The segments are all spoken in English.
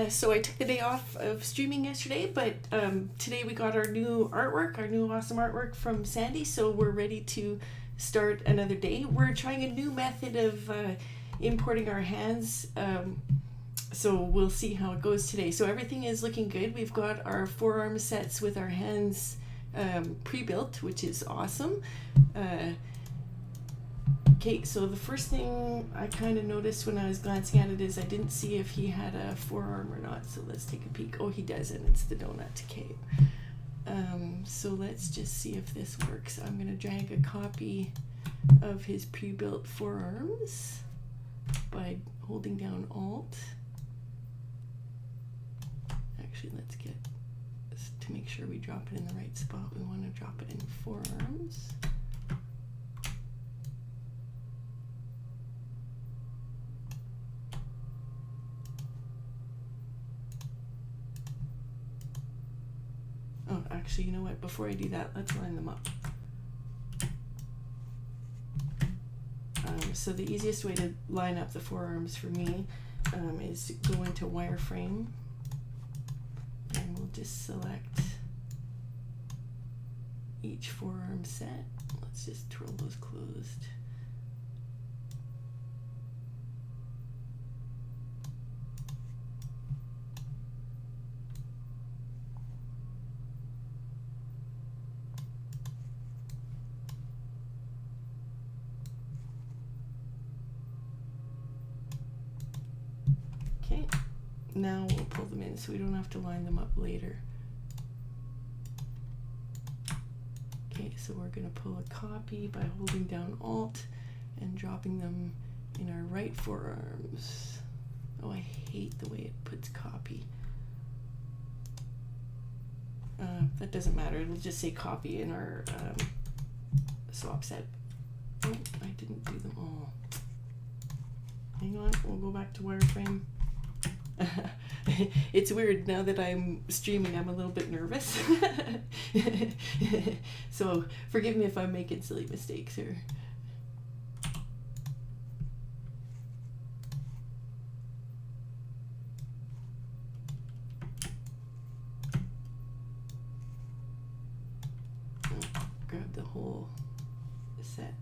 So I took the day off of streaming yesterday, but today we got our new artwork, our new awesome artwork from Sandy, so we're ready to start another day. We're trying a new method of importing our hands, so we'll see how it goes today. So everything is looking good. We've got our forearm sets with our hands pre-built, which is awesome. Okay, so the first thing I kind of noticed when I was glancing at it is I didn't see if he had a forearm or not, so let's take a peek. Oh, he does, and it's the donut. Okay. So let's just see if this works. I'm going to drag a copy of his pre-built forearms by holding down Alt. Actually, let's get to make sure we drop it in the right spot. We want to drop it in forearms. Oh, actually, you know what? Before I do that, let's line them up. So the easiest way to line up the forearms for me is go into wireframe, and we'll just select each forearm set. Let's just twirl those closed. Okay, now we'll pull them in so we don't have to line them up later. Okay, so we're going to pull a copy by holding down Alt and dropping them in our right forearms. Oh, I hate the way it puts copy. That doesn't matter, it'll just say copy in our swap set. Oh, I didn't do them all. Hang on, we'll go back to wireframe. It's weird, now that I'm streaming, I'm a little bit nervous. So forgive me if I'm making silly mistakes here. Grab the whole set.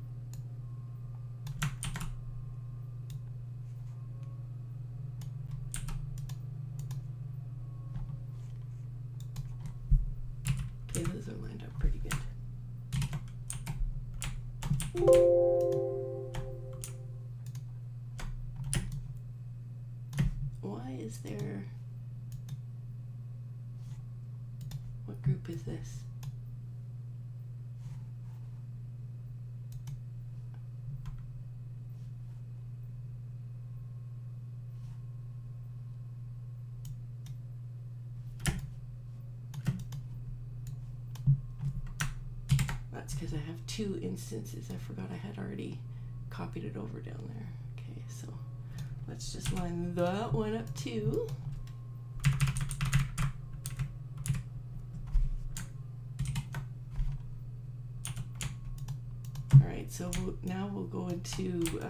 Okay, those are lined up pretty good. Why is there... What group is this? That's because I have two instances. I forgot I had already copied it over down there. Okay, so let's just line that one up too. All right, so now we'll go into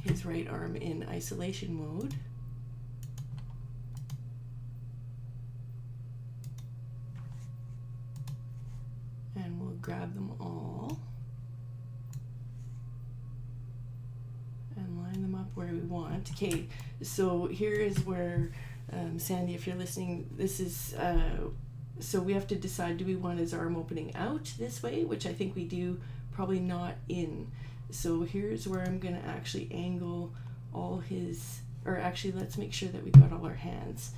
his right arm in isolation mode. And we'll grab them all and line them up where we want. Okay, so here is where, Sandy, if you're listening, this is, so we have to decide, do we want his arm opening out this way, which I think we do, probably not in. So here's where I'm going to actually angle all his, or actually let's make sure that we got all our hands.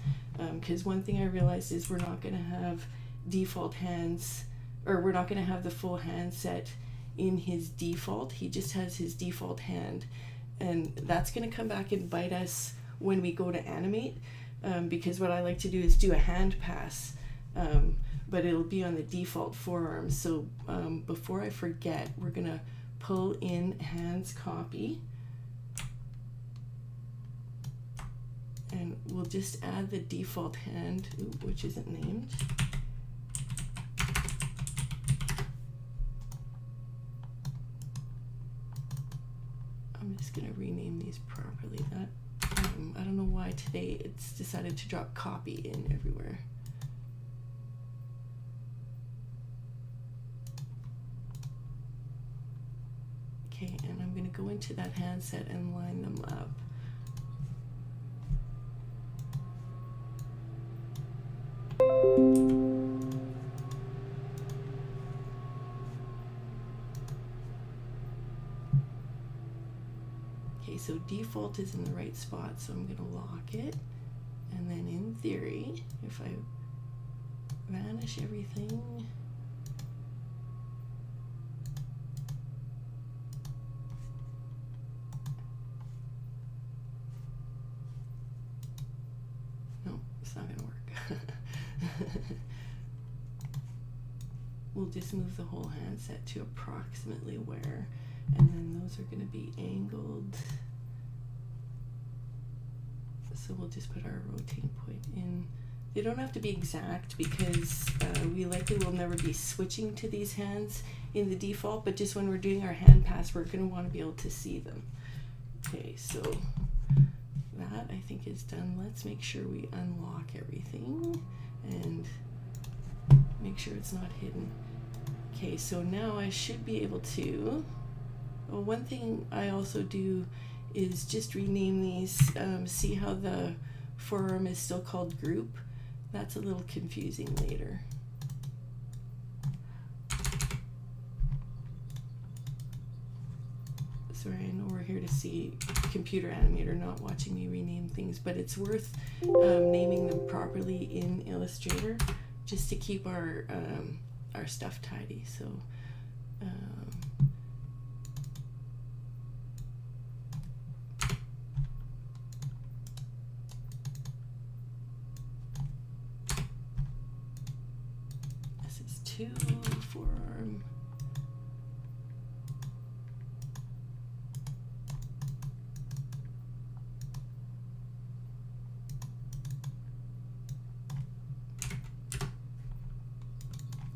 Because one thing I realized is we're not going to have default hands, or we're not going to have the full hand set in his default. He just has his default hand, and that's going to come back and bite us when we go to animate, because what I like to do is do a hand pass, but it'll be on the default forearm. So before I forget, we're going to pull in hands copy, and we'll just add the default hand, which isn't named. I'm just going to rename these properly today it's decided to drop copy in everywhere. Okay, and I'm going to go into that handset and line them up. Okay, so default is in the right spot, so I'm going to lock it. And then in theory, if I vanish everything, no, it's not going to work. We'll just move the whole handset to approximately where, and then those are going to be angled. So we'll just put our rotating point in. They don't have to be exact because we likely will never be switching to these hands in the default, but just when we're doing our hand pass, we're going to want to be able to see them. Okay, so that I think is done. Let's make sure we unlock everything and make sure it's not hidden. Okay, so now I should be able to, well, one thing I also do is just rename these, see how the forearm is still called group. That's a little confusing later. Sorry, I know we're here to see Computer Animator, not watching me rename things, but it's worth naming them properly in Illustrator just to keep our stuff tidy. So this is 2 forearm.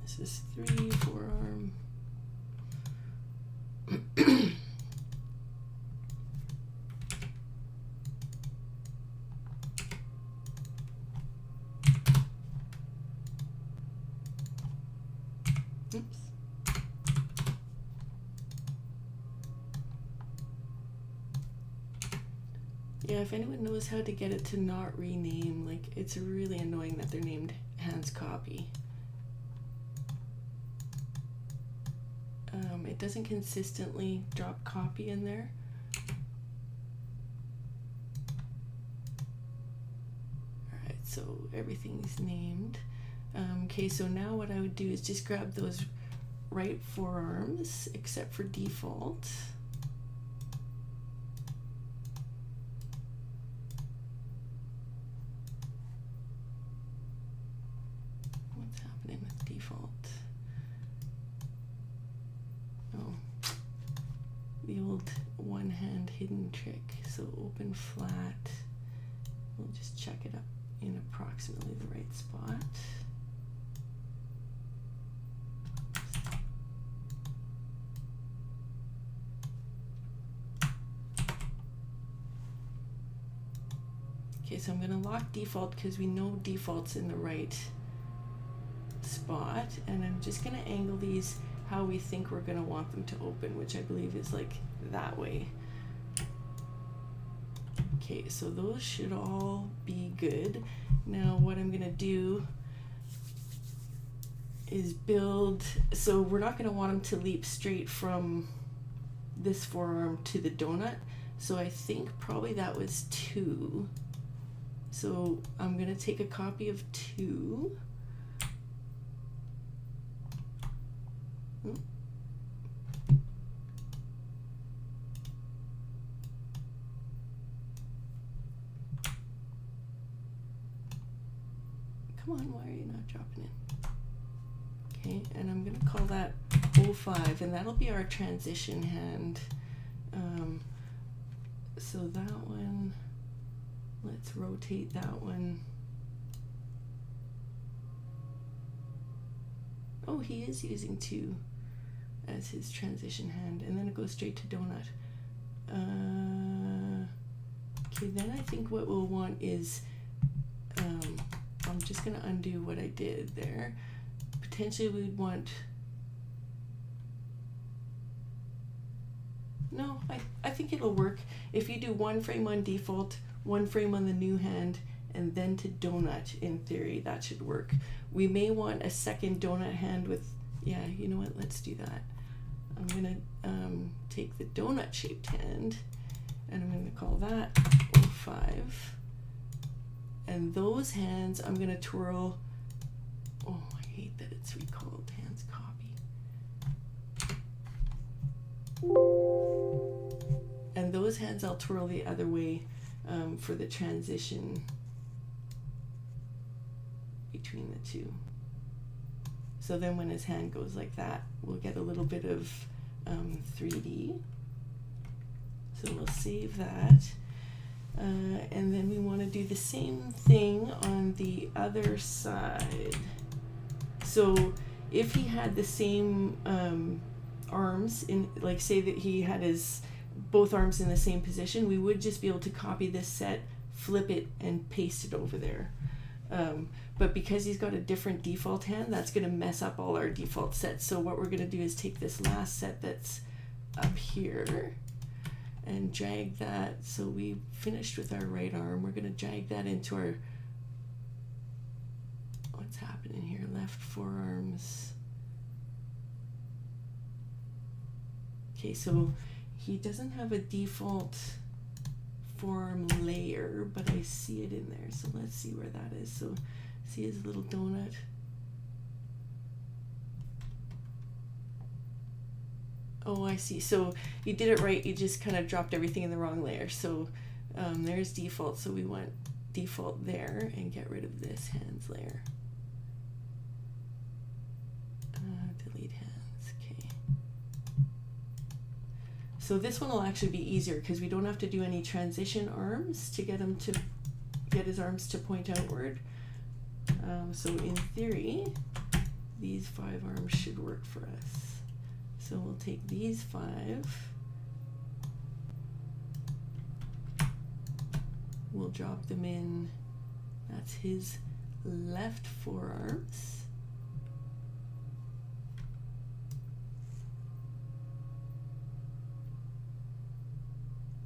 This is 3 forearm. Oops. Yeah, if anyone knows how to get it to not rename, like, it's really annoying that they're named hands copy. It doesn't consistently drop copy in there. Alright, so everything's named. Okay, so now what I would do is just grab those right forearms, except for default. What's happening with default? Oh, the old one hand hidden trick. So open flat. We'll just check it up in approximately the right spot. Okay, so I'm going to lock default because we know default's in the right spot, and I'm just going to angle these how we think we're going to want them to open, which I believe is like that way. Okay, so those should all be good. Now what I'm going to do is build, so we're not going to want them to leap straight from this forearm to the donut, so I think probably that was 2. So I'm going to take a copy of 2. Come on, why are you not dropping in? Okay, and I'm going to call that 05, and that'll be our transition hand. So that one, let's rotate that one. Oh, he is using 2 as his transition hand, and then it goes straight to donut. Okay, then I think what we'll want is, I'm just going to undo what I did there. Potentially we'd want, no, I think it'll work. If you do one frame on default, one frame on the new hand, and then to donut, in theory, that should work. We may want a second donut hand with, yeah, you know what, let's do that. I'm going to take the donut shaped hand, and I'm going to call that 05. And those hands I'm going to twirl. Oh, I hate that it's recalled hands copy. And those hands I'll twirl the other way for the transition between the two. So then when his hand goes like that, we'll get a little bit of 3D. So we'll save that. And then we want to do the same thing on the other side. So if he had the same arms, in, like say that he had his both arms in the same position, we would just be able to copy this set, flip it, and paste it over there. But because he's got a different default hand, that's going to mess up all our default sets. So what we're going to do is take this last set that's up here and drag that. So we finished with our right arm. We're going to drag that into our, what's happening here, left forearms. Okay, so he doesn't have a default forearm layer, but I see it in there. So let's see where that is. So see his little donut. Oh, I see. So you did it right. You just kind of dropped everything in the wrong layer. So there's default. So we want default there and get rid of this hands layer. Delete hands. Okay. So this one will actually be easier because we don't have to do any transition arms to get him to get his arms to point outward. So in theory, these 5 arms should work for us. So we'll take these 5. We'll drop them in. That's his left forearms.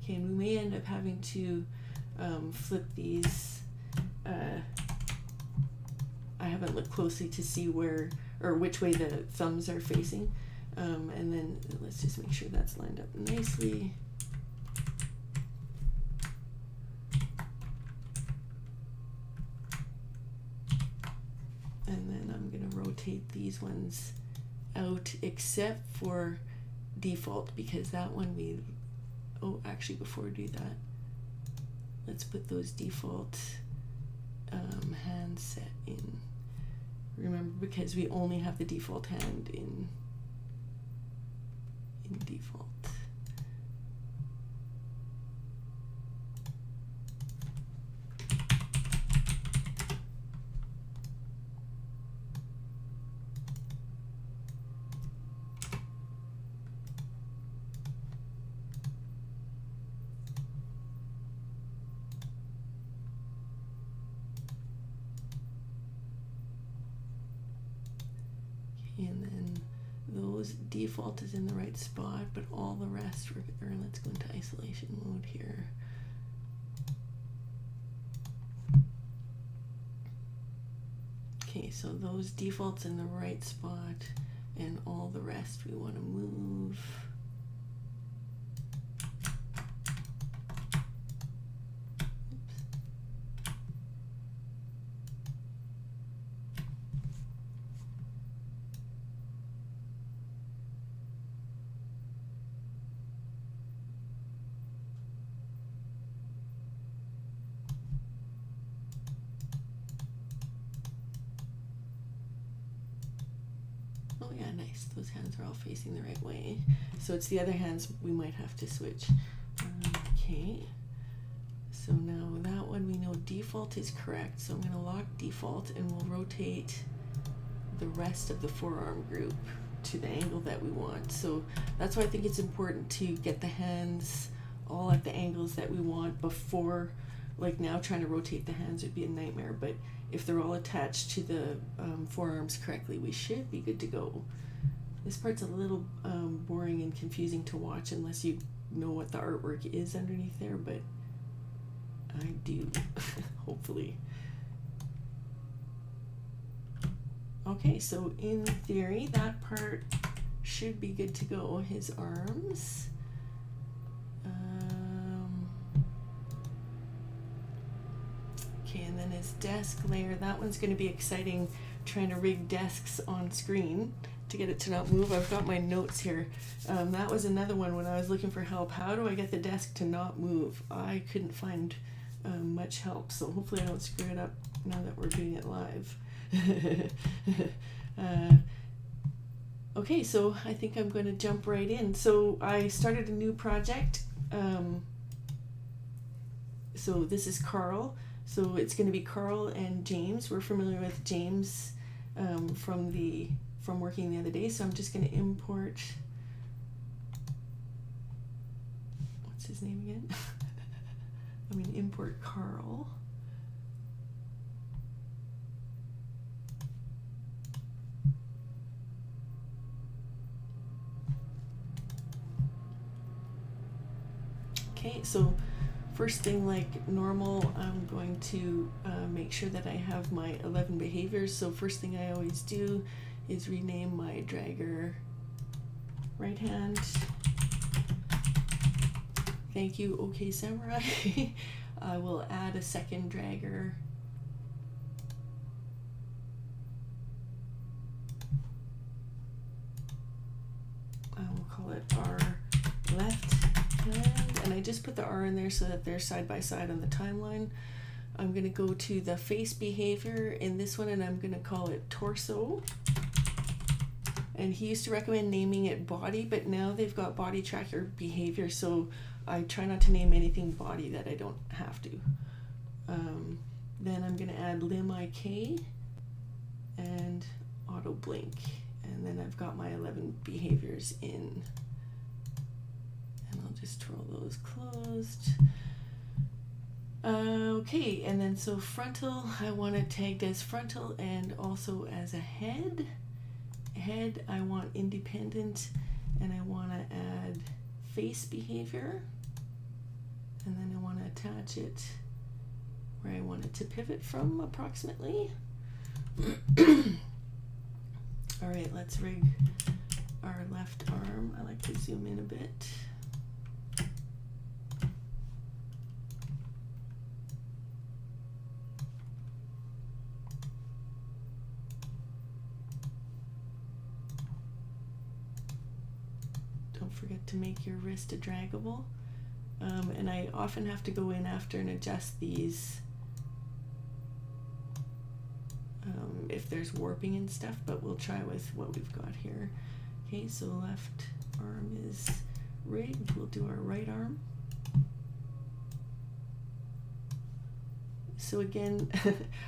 Okay, and we may end up having to flip these. I haven't looked closely to see where or which way the thumbs are facing. And then let's just make sure that's lined up nicely. And then I'm going to rotate these ones out except for default, because that one we, oh, actually before we do that, let's put those default hand set in. Remember, because we only have the default hand in default. And then those default is in the right spot, but all the rest, or let's go into isolation mode here. Okay, so those defaults in the right spot, and all the rest we want to move. Oh yeah, nice. Those hands are all facing the right way. So it's the other hands we might have to switch. Okay. So now that one we know default is correct. So I'm going to lock default and we'll rotate the rest of the forearm group to the angle that we want. So that's why I think it's important to get the hands all at the angles that we want before, like now trying to rotate the hands would be a nightmare, but if they're all attached to the forearms correctly, we should be good to go. This part's a little boring and confusing to watch unless you know what the artwork is underneath there, but I do, hopefully. Okay, so in theory, that part should be good to go. His arms. Okay, and then his desk layer. That one's going to be exciting, trying to rig desks on screen to get it to not move. I've got my notes here. That was another one when I was looking for help. How do I get the desk to not move? I couldn't find much help, so hopefully I don't screw it up now that we're doing it live. Okay, so I think I'm going to jump right in. So I started a new project. So this is Karl. So it's going to be Karl and James. We're familiar with James from working the other day. So I'm just going to import. What's his name again? I'm going to import Karl. Okay, so first thing, like normal, I'm going to make sure that I have my 11 behaviors. So first thing I always do is rename my dragger right hand. Thank you, OK Samurai. I will add a second dragger. I will call it R left hand, and I just put the R in there so that they're side by side on the timeline. I'm going to go to the face behavior in this one, and I'm going to call it torso. And he used to recommend naming it body, but now they've got body tracker behavior, so I try not to name anything body that I don't have to. Then I'm going to add limb IK and auto blink, and then I've got my 11 behaviors in. And I'll just twirl those closed. Okay, and then so frontal, I want it tagged as frontal and also as a head. Head, I want independent, and I want to add face behavior, and then I want to attach it where I want it to pivot from approximately. All right, let's rig our left arm. I like to zoom in a bit. Don't forget to make your wrist draggable. And I often have to go in after and adjust these if there's warping and stuff, but we'll try with what we've got here. Okay, so left arm is rigged. We'll do our right arm. So again,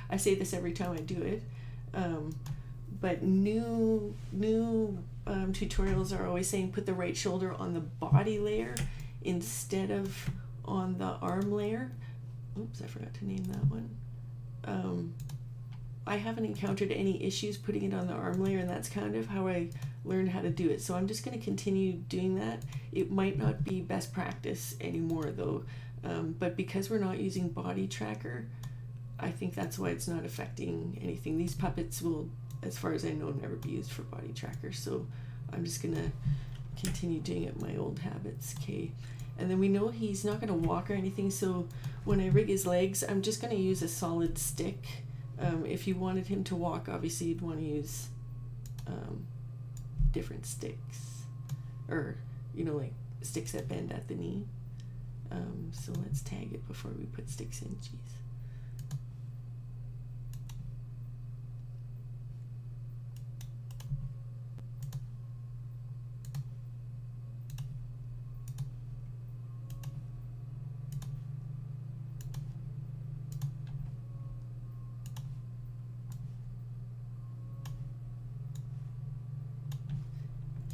I say this every time I do it, but new tutorials are always saying put the right shoulder on the body layer instead of on the arm layer. Oops, I forgot to name that one. I haven't encountered any issues putting it on the arm layer, and that's kind of how I learned how to do it. So I'm just going to continue doing that. It might not be best practice anymore though, but because we're not using body tracker, I think that's why it's not affecting anything. These puppets will, as far as I know, never be used for body tracker, so I'm just going to continue doing it my old habits. Okay, and then we know he's not going to walk or anything, so when I rig his legs, I'm just going to use a solid stick. If you wanted him to walk, obviously you'd want to use different sticks, or like sticks that bend at the knee. So let's tag it before we put sticks in. Jeez.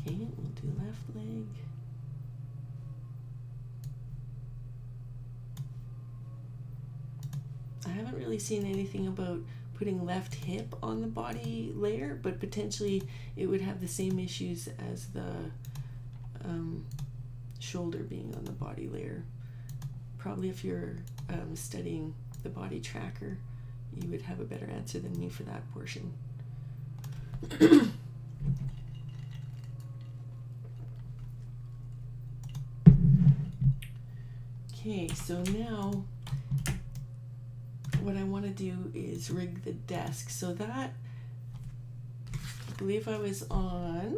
Okay, we'll do left leg. haven't really seen anything about putting left hip on the body layer, but potentially it would have the same issues as the shoulder being on the body layer. Probably if you're studying the body tracker, you would have a better answer than me for that portion. Okay, so now what I want to do is rig the desk. So that, I believe I was on,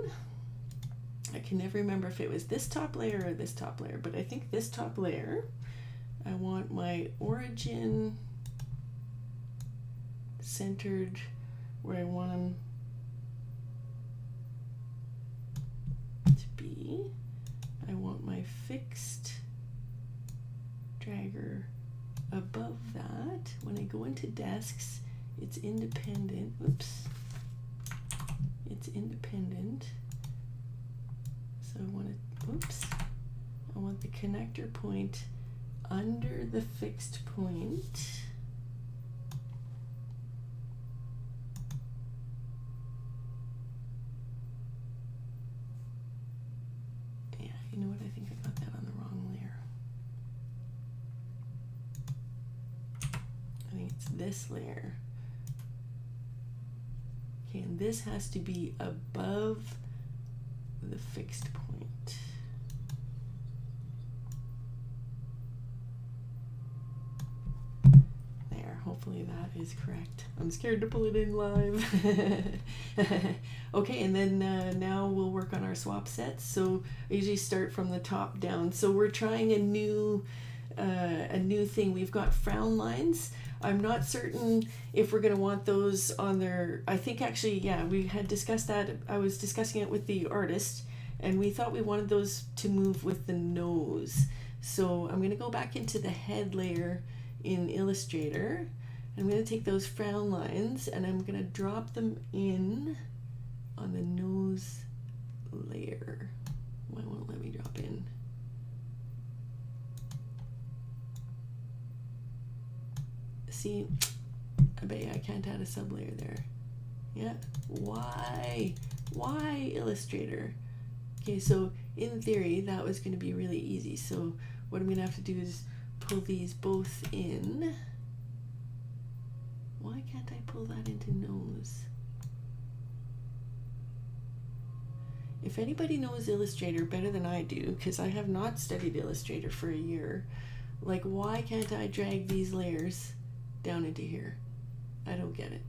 I can never remember if it was this top layer or this top layer, but I think this top layer, I want my origin centered where I want them to be. I want my fixed dragger above that. When I go into desks, it's independent. Oops. It's independent. So I want to, oops. I want the connector point under the fixed point. Yeah, you know what? I think I got that on the wrong layer. I think it's this layer. Okay, and this has to be above the fixed point. There, hopefully that is correct. I'm scared to pull it in live. Okay, and then now we'll work on our swap sets. So I usually start from the top down. So we're trying a new thing. We've got frown lines. I'm not certain if we're going to want those on there. I think actually, yeah, we had discussed that. I was discussing it with the artist, and we thought we wanted those to move with the nose. So I'm going to go back into the head layer in Illustrator. I'm going to take those frown lines and I'm going to drop them in on the nose layer. Why won't it let me drop in? See, I bet you I can't add a sublayer there. Yeah, why Illustrator? Okay, so in theory that was going to be really easy. So what I'm going to have to do is pull these both in. Why can't I pull that into nose? If anybody knows Illustrator better than I do, because I have not studied Illustrator for a year, like why can't I drag these layers down into here? I don't get it.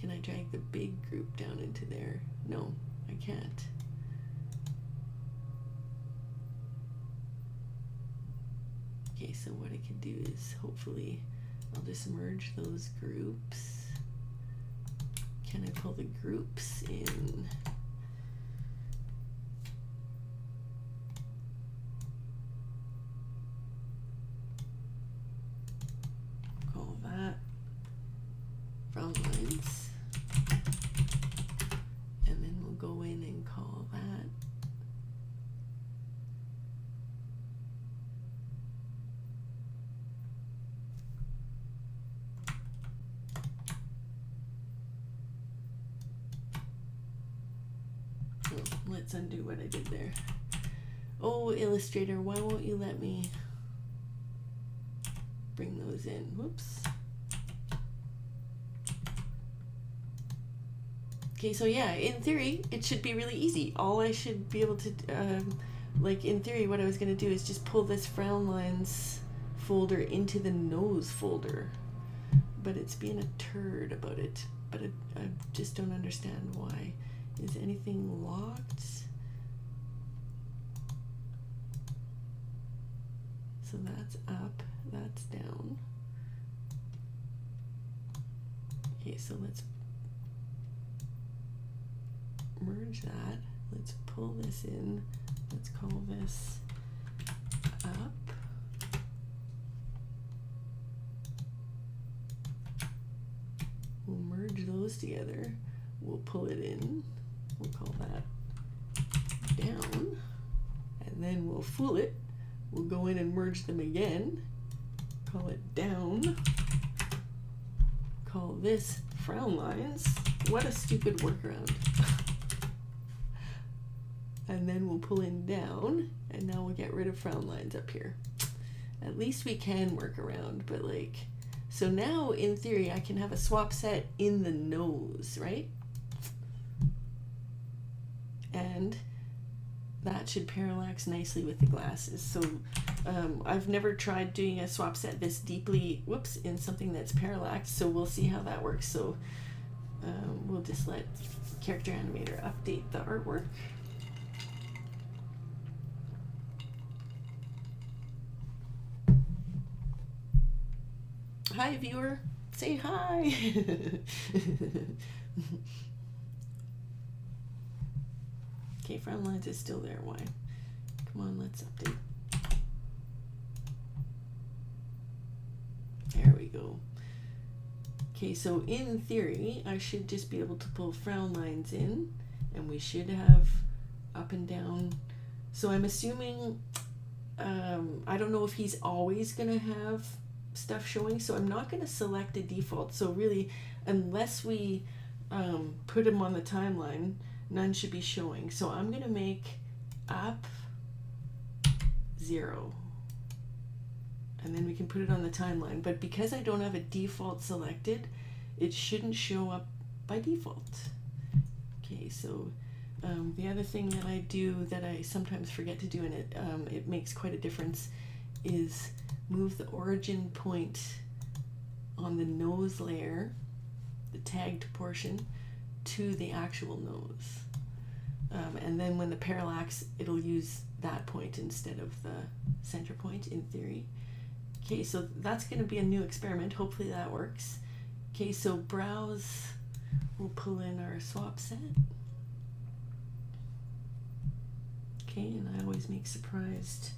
Can I drag the big group down into there? No, I can't. Okay, so what I can do is hopefully I'll just merge those groups. Can I pull the groups in? Call that frown lines. And then we'll go in and call that let's undo what I did there. Oh, Illustrator, why won't you let me bring those in? Whoops. Okay, so yeah, in theory, it should be really easy. All I should be able to, like in theory, what I was going to do is just pull this frown lines folder into the nose folder. But it's being a turd about it. But I just don't understand why. Is anything locked? So that's up, that's down. Okay, so let's merge that. Let's pull this in. Let's call this up. We'll merge those together. We'll pull it in. We'll call that down. And then we'll fool it. We'll go in and merge them again. call it down, call this frown lines. What a stupid workaround. And then we'll pull in down, and now we'll get rid of frown lines up here. At least we can work around, but like, so now in theory I can have a swap set in the nose, right? And that should parallax nicely with the glasses. So I've never tried doing a swap set this deeply, whoops, in something that's parallax, so we'll see how that works. So we'll just let Character Animator update the artwork. Hi viewer, say hi. Okay, frown lines is still there. Why? Come on, let's update. There we go. Okay, so in theory, I should just be able to pull frown lines in, and we should have up and down. So I'm assuming, I don't know if he's always gonna have stuff showing, so I'm not gonna select a default. So really, unless we put him on the timeline, none should be showing. So I'm gonna make up 0. And then we can put it on the timeline. But because I don't have a default selected, it shouldn't show up by default. Okay, so the other thing that I do that I sometimes forget to do, and it makes quite a difference, is move the origin point on the nose layer, the tagged portion, to the actual nose. And then when the parallax, it'll use that point instead of the center point in theory. Okay, so that's going to be a new experiment. Hopefully that works. Okay, so browse, we'll pull in our swap set. Okay, and I always make surprised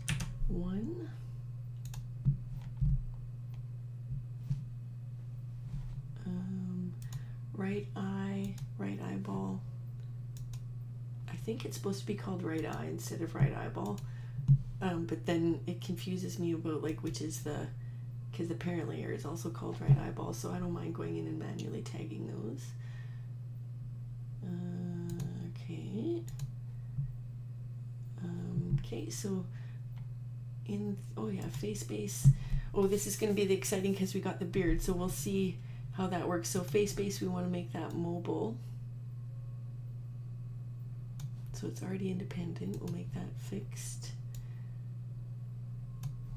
1. Right eye, right eyeball. I think it's supposed to be called right eye instead of right eyeball. But then it confuses me about like which is the, because the parent layer is also called right eyeball, so I don't mind going in and manually tagging those. Okay. Okay, so in, oh yeah, face base. Oh, this is going to be the exciting because we got the beard, so we'll see how that works. So face base, we want to make that mobile. So it's already independent. We'll make that fixed.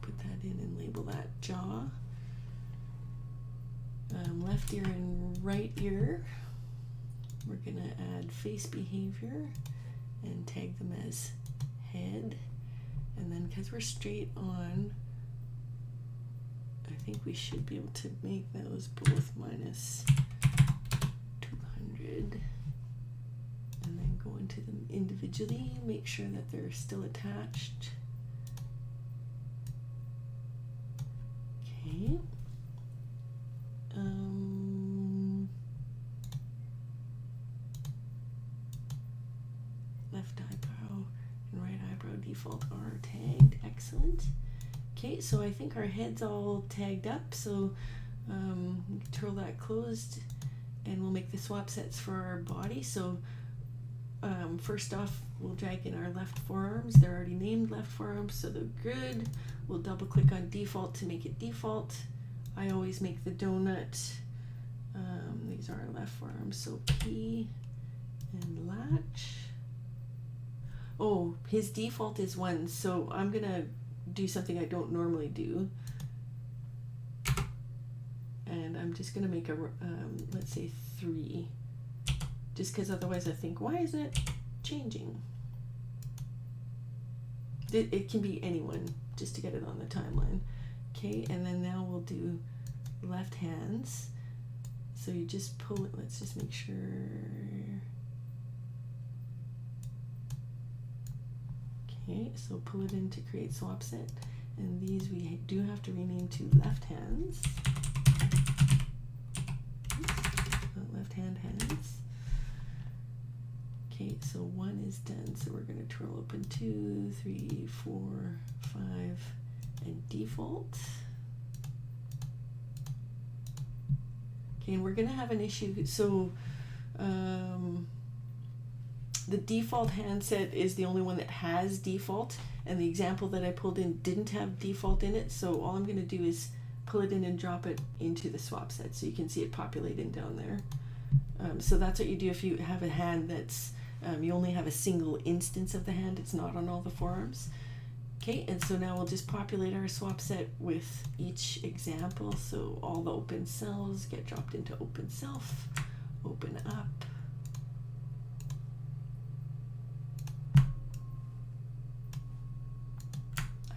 Put that in and label that jaw. Left ear and right ear. We're going to add face behavior and tag them as head. And then because we're straight on, I think we should be able to make those both minus 200. And then go into them individually, make sure that they're still attached. Okay. Left eyebrow and right eyebrow default are tagged. Excellent. Okay, so I think our head's all tagged up, so twirl that closed, and we'll make the swap sets for our body. So first off, we'll drag in our left forearms. They're already named left forearms, so they're good. We'll double click on default to make it default. I always make the donut. These are our left forearms, so P and latch. Oh, his default is 1, so I'm gonna do something I don't normally do. And I'm just gonna make a, let's say 3. Just because otherwise I think, why isn't it changing? It can be anyone, just to get it on the timeline. Okay, and then now we'll do left hands. So you just pull it, let's just make sure. Okay, so pull it in to create swap set. And these we do have to rename to left hands. Left hand hands. Okay, so 1 is done, so we're going to twirl open 2, 3, 4, 5, and default. Okay, and we're going to have an issue. So the default handset is the only one that has default, and the example that I pulled in didn't have default in it. So all I'm going to do is pull it in and drop it into the swap set so you can see it populating down there. So that's what you do if you have a hand that's, you only have a single instance of the hand, it's not on all the forearms. Okay, and so now we'll just populate our swap set with each example. So all the open cells get dropped into open self, open up.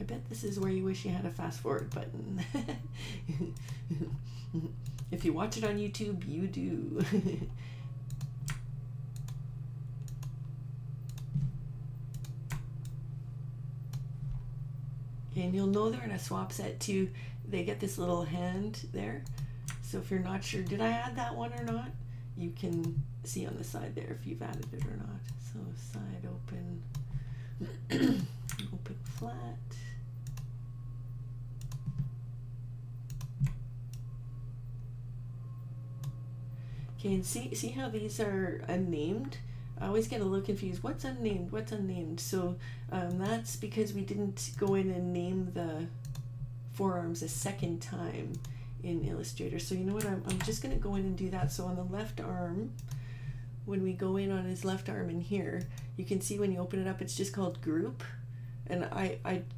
I bet this is where you wish you had a fast forward button. If you watch it on YouTube, you do. And you'll know they're in a swap set too. They get this little hand there. So if you're not sure, did I add that one or not? You can see on the side there if you've added it or not. So side open, open flat. Okay, and see how these are unnamed? I always get a little confused. What's unnamed? What's unnamed? So that's because we didn't go in and name the forearms a second time in Illustrator. So you know what? I'm just going to go in and do that. So on the left arm, when we go in on his left arm in here, you can see when you open it up, it's just called group. And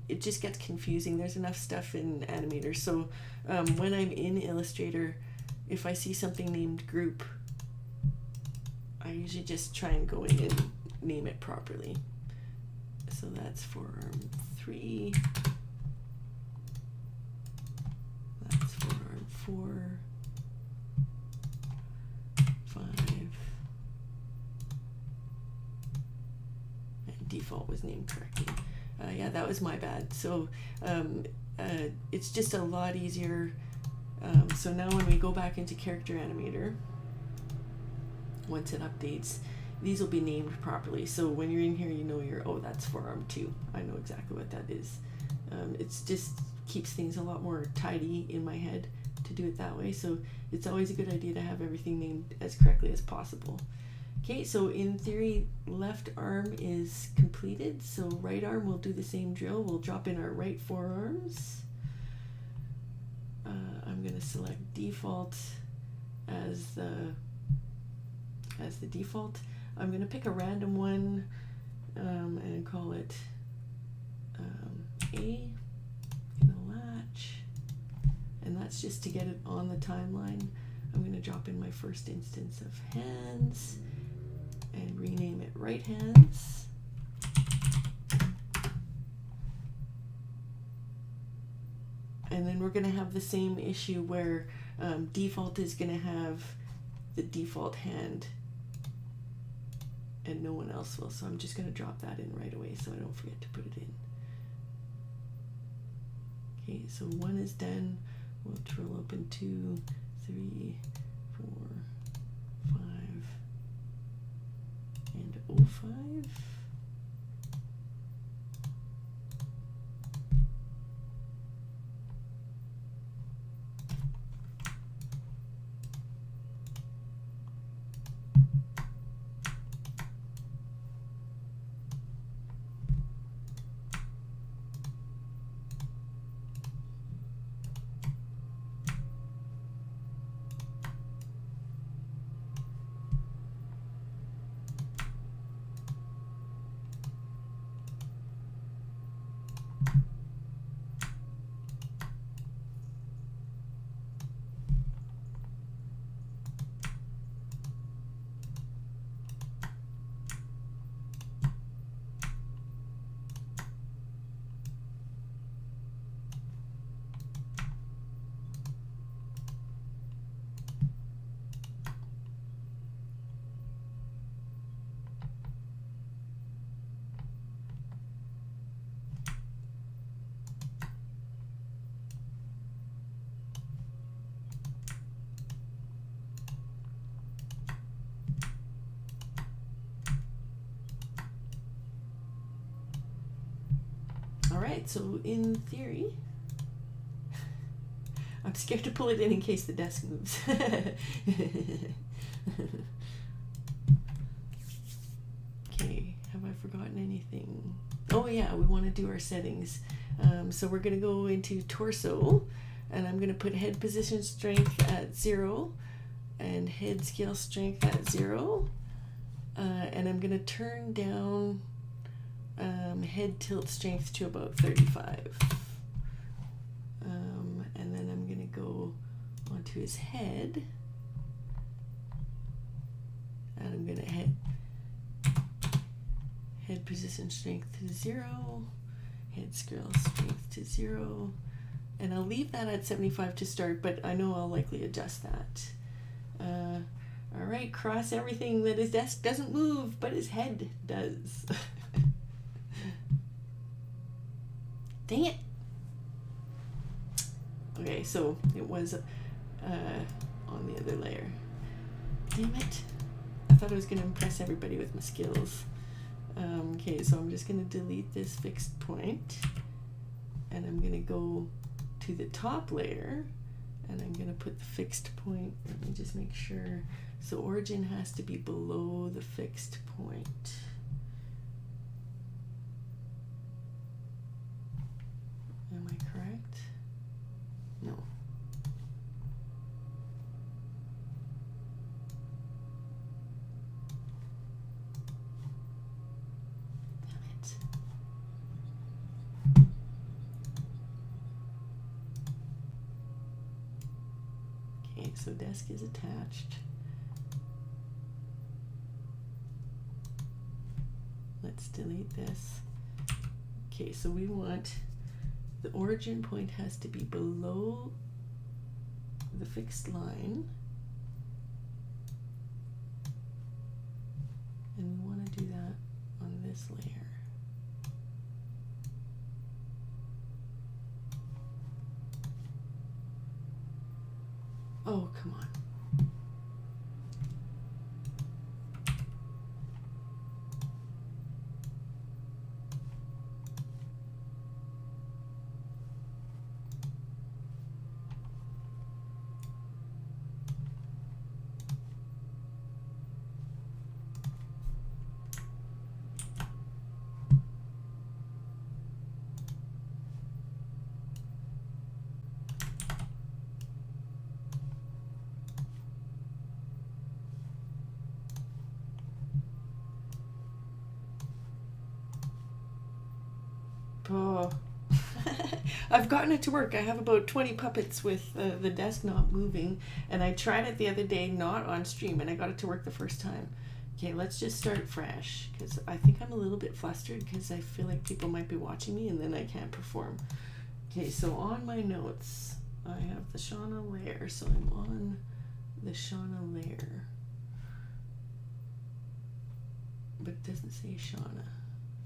it just gets confusing. There's enough stuff in Animator. So when I'm in Illustrator, if I see something named group, I usually just try and go in and name it properly. So that's forearm 3. That's forearm 4, 5. And default was named correctly. Yeah, that was my bad. So it's just a lot easier. So now when we go back into Character Animator, once it updates, these will be named properly. So when you're in here, you know oh, that's forearm 2. I know exactly what that is. It's just keeps things a lot more tidy in my head to do it that way. So it's always a good idea to have everything named as correctly as possible. Okay, so in theory, left arm is completed. So right arm, we'll do the same drill. We'll drop in our right forearms. I'm going to select default as the default. I'm going to pick a random one and call it A. I'm going to latch, and that's just to get it on the timeline. I'm going to drop in my first instance of hands and rename it right hands. And then we're going to have the same issue where default is going to have the default hand and no one else will. So I'm just going to drop that in right away so I don't forget to put it in. Okay, so 1 is done. We'll drill open 2, 3, 4, 5, and 05. Alright, so in theory, I'm scared to pull it in case the desk moves. Okay, have I forgotten anything? Oh yeah, we want to do our settings. So we're going to go into torso, and I'm going to put head position strength at 0 and head scale strength at 0. And I'm going to turn down head tilt strength to about 35. And then I'm going to go onto his head, and I'm going to head position strength to 0, head scale strength to 0, and I'll leave that at 75 to start, but I know I'll likely adjust that. All right, cross everything that his desk doesn't move, but his head does. Dang it. Okay, so it was on the other layer. Damn it. I thought I was going to impress everybody with my skills. Okay, so I'm just going to delete this fixed point, and I'm going to go to the top layer, and I'm going to put the fixed point. Let me just make sure. So origin has to be below the fixed point. Am I correct? No. Damn it. Okay, so desk is attached. Let's delete this. Okay, so we want the origin point has to be below the fixed line, and we want to do that on this layer. Oh, come on. Oh, I've gotten it to work. I have about 20 puppets with the desk not moving, and I tried it the other day, not on stream, and I got it to work the first time. Okay, let's just start fresh, because I think I'm a little bit flustered because I feel like people might be watching me and then I can't perform. Okay, so on my notes, I have the Shauna layer, so I'm on the Shauna layer, but it doesn't say Shauna.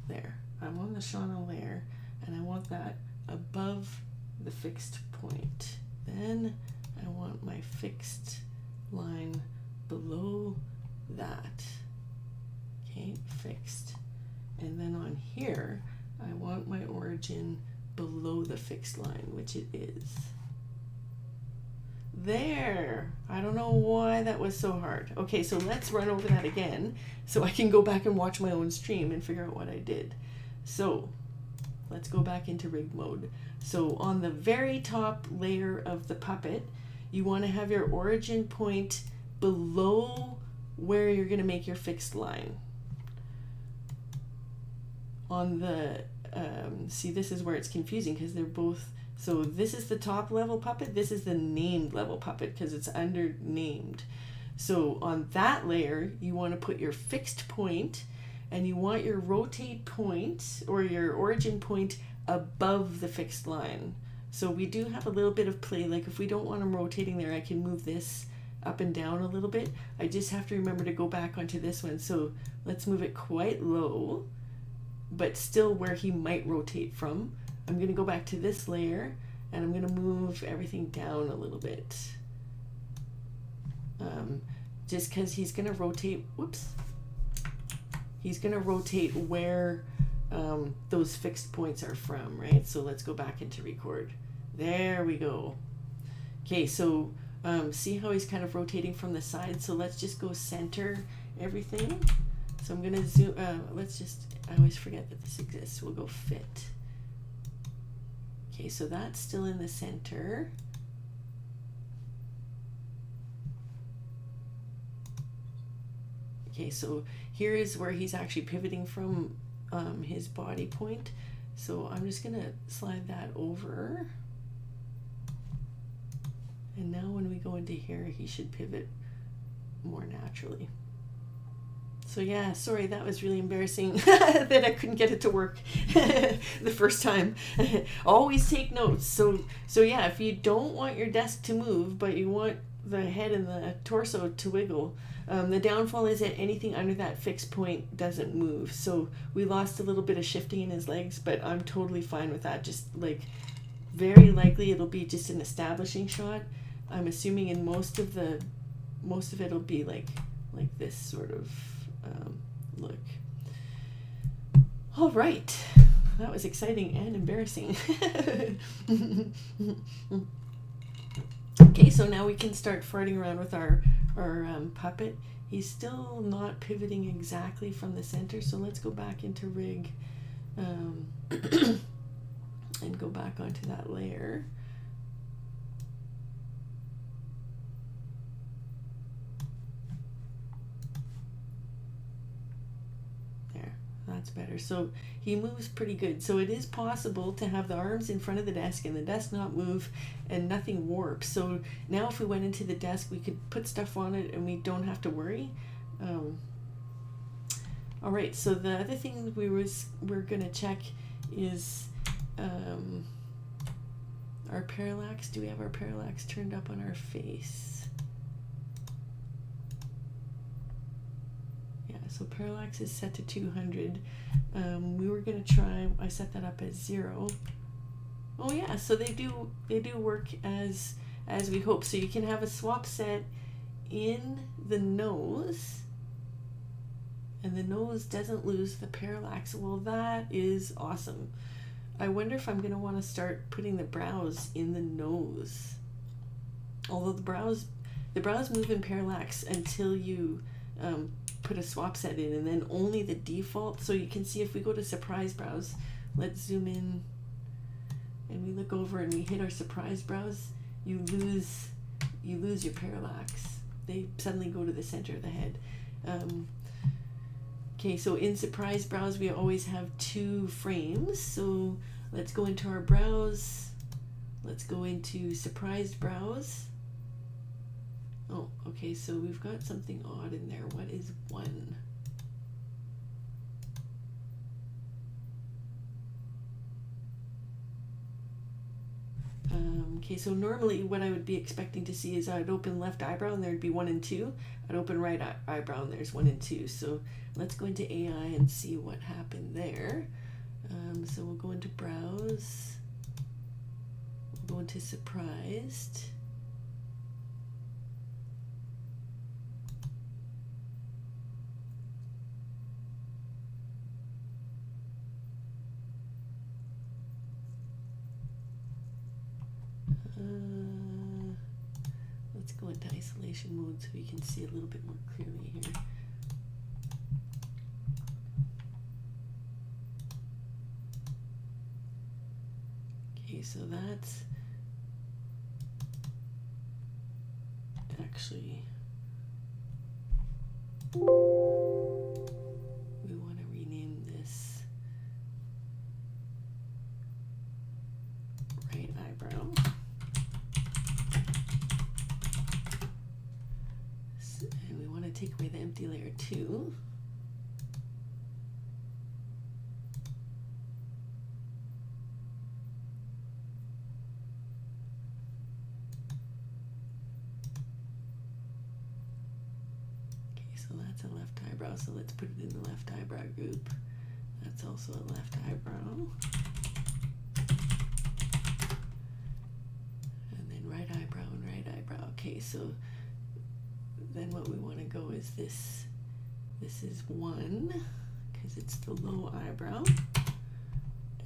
There, I'm on the Shauna layer, and I want that above the fixed point. Then I want my fixed line below that. Okay, fixed. And then on here, I want my origin below the fixed line, which it is. There! I don't know why that was so hard. Okay, so let's run over that again so I can go back and watch my own stream and figure out what I did. So let's go back into rig mode. So on the very top layer of the puppet, you want to have your origin point below where you're going to make your fixed line. On the, see, this is where it's confusing because they're both, so this is the top level puppet, this is the named level puppet because it's under named. So on that layer, you want to put your fixed point, and you want your rotate point or your origin point above the fixed line. So we do have a little bit of play, like if we don't want them rotating there, I can move this up and down a little bit. I just have to remember to go back onto this one. So let's move it quite low, but still where he might rotate from. I'm going to go back to this layer, and I'm going to move everything down a little bit. Just because he's going to rotate, whoops, he's going to rotate where those fixed points are from, right? So let's go back into record. There we go. Okay, so see how he's kind of rotating from the side? So let's just go center everything. So I'm gonna zoom, let's just, I always forget that this exists. We'll go fit. Okay, so that's still in the center. Okay, so here is where he's actually pivoting from his body point. So I'm just gonna slide that over. And now when we go into here, he should pivot more naturally. So yeah, sorry, that was really embarrassing that I couldn't get it to work the first time. Always take notes. So yeah, if you don't want your desk to move, but you want the head and the torso to wiggle, the downfall is that anything under that fixed point doesn't move. So we lost a little bit of shifting in his legs, but I'm totally fine with that. Just like, very likely it'll be just an establishing shot. I'm assuming in most of it'll be like this sort of look. All right, that was exciting and embarrassing. Okay, so now we can start farting around with our puppet. He's still not pivoting exactly from the center, so let's go back into rig and go back onto that layer. That's better. So he moves pretty good. So it is possible to have the arms in front of the desk and the desk not move and nothing warp. So now if we went into the desk, we could put stuff on it and we don't have to worry. All right, so the other thing we're going to check is our parallax. Do we have our parallax turned up on our face? So parallax is set to 200. We were gonna try, I set that up as 0. Oh yeah, so they do work as we hope. So you can have a swap set in the nose, and the nose doesn't lose the parallax. Well, that is awesome. I wonder if I'm gonna want to start putting the brows in the nose. Although the brows move in parallax until you put a swap set in, and then only the default. So you can see if we go to surprise brows, let's zoom in and we look over and we hit our surprise brows, you lose your parallax. They suddenly go to the center of the head. Okay, so in surprise brows we always have 2 frames. So let's go into our brows, let's go into surprised brows. Oh, okay, so we've got something odd in there. What is 1? Okay, so normally what I would be expecting to see is I'd open left eyebrow and there'd be 1 and 2. I'd open right eyebrow and there's 1 and 2. So let's go into AI and see what happened there. So we'll go into brows. We'll go into surprised. Let's go into isolation mode so you can see a little bit more clearly here. Okay, so that's actually, we want to rename this right eyebrow. And we want to take away the empty layer 2. So that's a left eyebrow, so let's put it in the left eyebrow group. That's also a left eyebrow. And then right eyebrow and right eyebrow. Okay, so then what we want to go is this. This is 1, because it's the low eyebrow.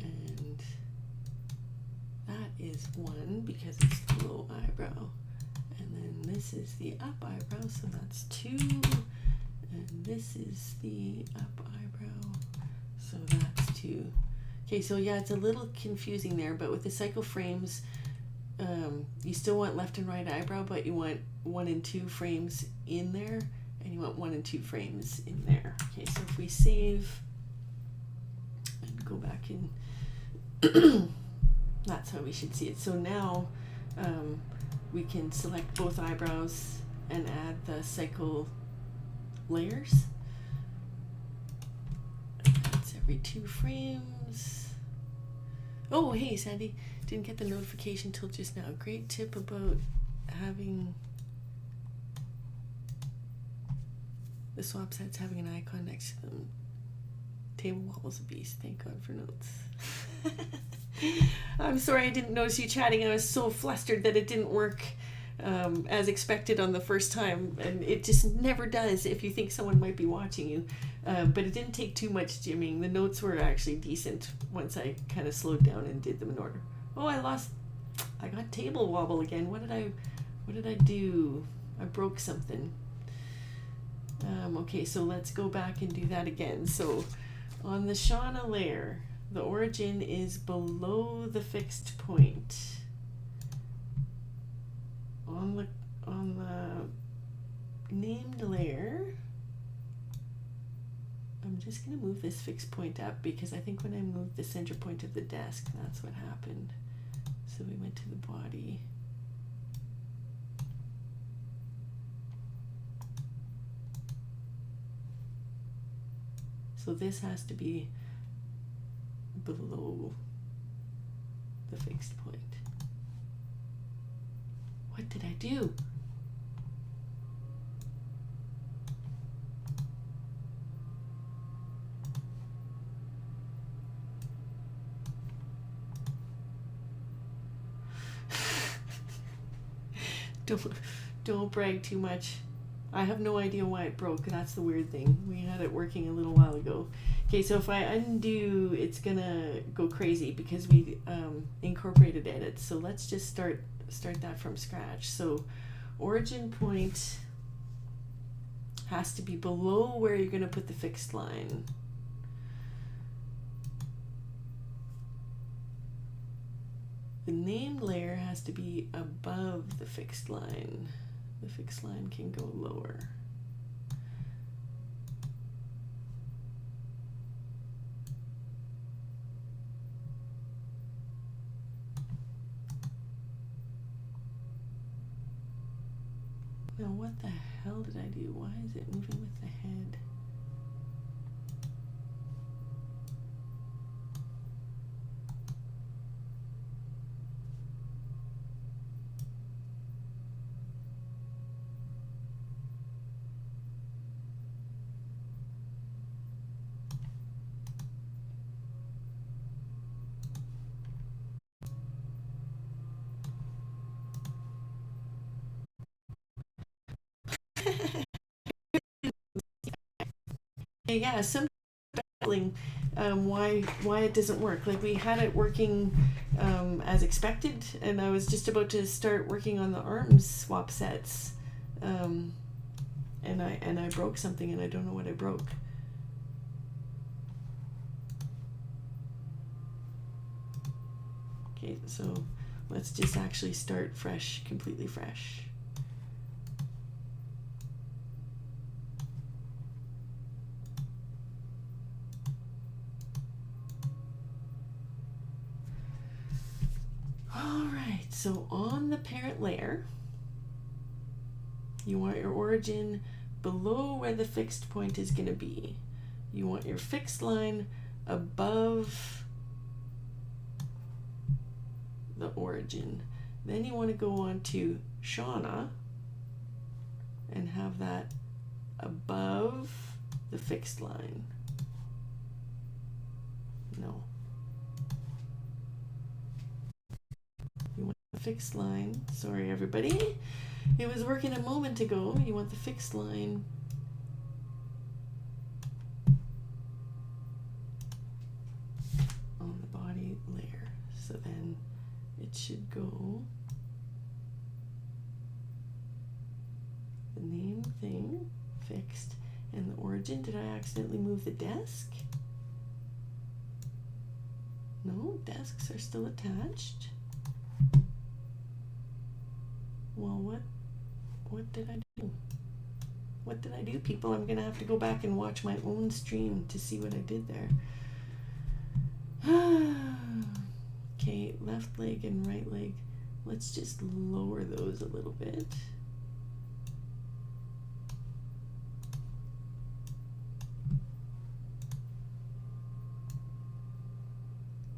And that is 1 because it's the low eyebrow. And then this is the up eyebrow, so that's 2. And this is the up eyebrow, so that's 2. Okay, so yeah, it's a little confusing there, but with the cycle frames, you still want left and right eyebrow, but you want 1 and 2 frames in there, and you want 1 and 2 frames in there. Okay, so if we save and go back in, that's how we should see it. So now we can select both eyebrows and add the cycle layers. That's every 2 frames. Oh, hey, Sandy, didn't get the notification till just now. Great tip about having the swap sets having an icon next to them. Table wobbles a beast. Thank God for notes. I'm sorry I didn't notice you chatting. I was so flustered that it didn't work as expected on the first time, and it just never does if you think someone might be watching you. But it didn't take too much jimming. The notes were actually decent once I kind of slowed down and did them in order. Oh, I got table wobble again. What did I do? I broke something. Okay, so let's go back and do that again. So on the Shauna layer, the origin is below the fixed point. On the named layer, I'm just going to move this fixed point up because I think when I moved the center point of the desk, that's what happened. So we went to the body. So this has to be below the fixed point. What did I do? Don't brag too much. I have no idea why it broke. That's the weird thing. We had it working a little while ago. Okay, so if I undo, it's gonna go crazy because we incorporated edits. So let's just start that from scratch. So origin point has to be below where you're gonna put the fixed line. The named layer has to be above the fixed line. The fixed line can go lower. Now what the hell did I do? Why is it moving with the head? Yeah, some battling why it doesn't work. Like we had it working as expected, and I was just about to start working on the arms swap sets, and I broke something, and I don't know what I broke. Okay, so let's just actually start fresh, completely fresh. So on the parent layer, you want your origin below where the fixed point is going to be. You want your fixed line above the origin. Then you want to go on to Shauna and have that above the fixed line. No. Fixed line, sorry everybody, it was working a moment ago. You want the fixed line on the body layer, so then it should should go the name thing, fixed, and the origin. Did I accidentally move the desk? No, desks are still attached. Well, what did I do? What did I do, people? I'm gonna have to go back and watch my own stream to see what I did there. Okay, left leg and right leg. Let's just lower those a little bit.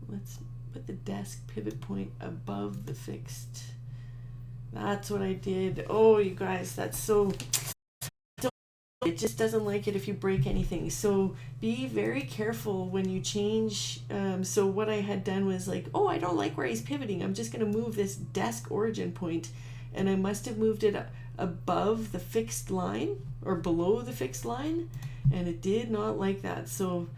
Let's put the desk pivot point above the fixed. That's what I did. Oh, you guys, that's so... It just doesn't like it if you break anything. So be very careful when you change. So what I had done was like, oh, I don't like where he's pivoting. I'm just going to move this desk origin point. And I must have moved it above the fixed line or below the fixed line. And it did not like that. So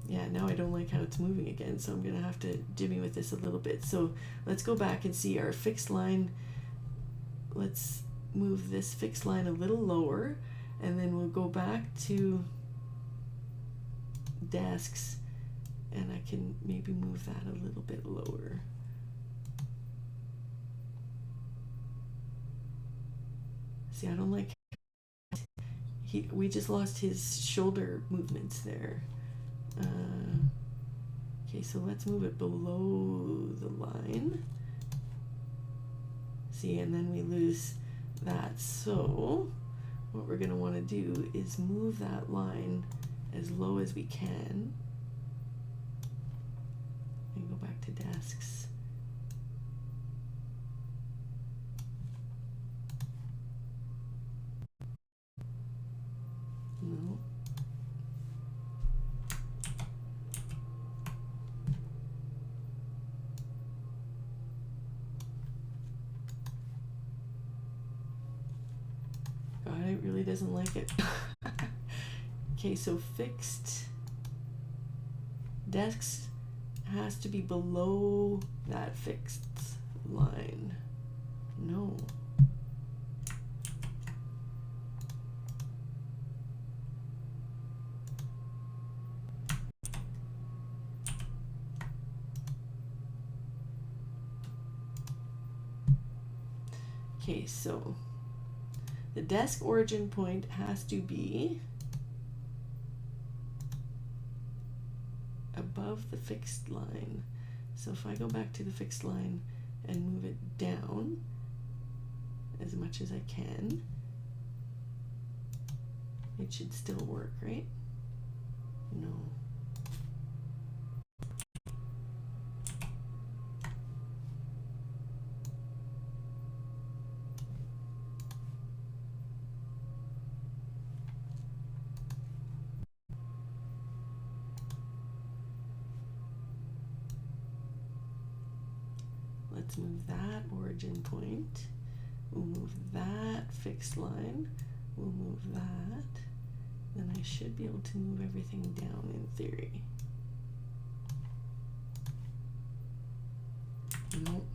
yeah, now I don't like how it's moving again. So I'm going to have to jimmy with this a little bit. So let's go back and see our fixed line. Let's move this fixed line a little lower, and then we'll go back to desks, and I can maybe move that a little bit lower. See, I don't like we just lost his shoulder movements there. Okay, so let's move it below the line. See, and then we lose that. So what we're going to want to do is move that line as low as we can and go back to desks. No. God, it really doesn't like it. Okay, so fixed desks has to be below that fixed line. No. Okay, so the desk origin point has to be above the fixed line. So if I go back to the fixed line and move it down as much as I can, it should still work, right? No. Let's move that origin point. We'll move that fixed line. We'll move that. Then I should be able to move everything down in theory. Nope.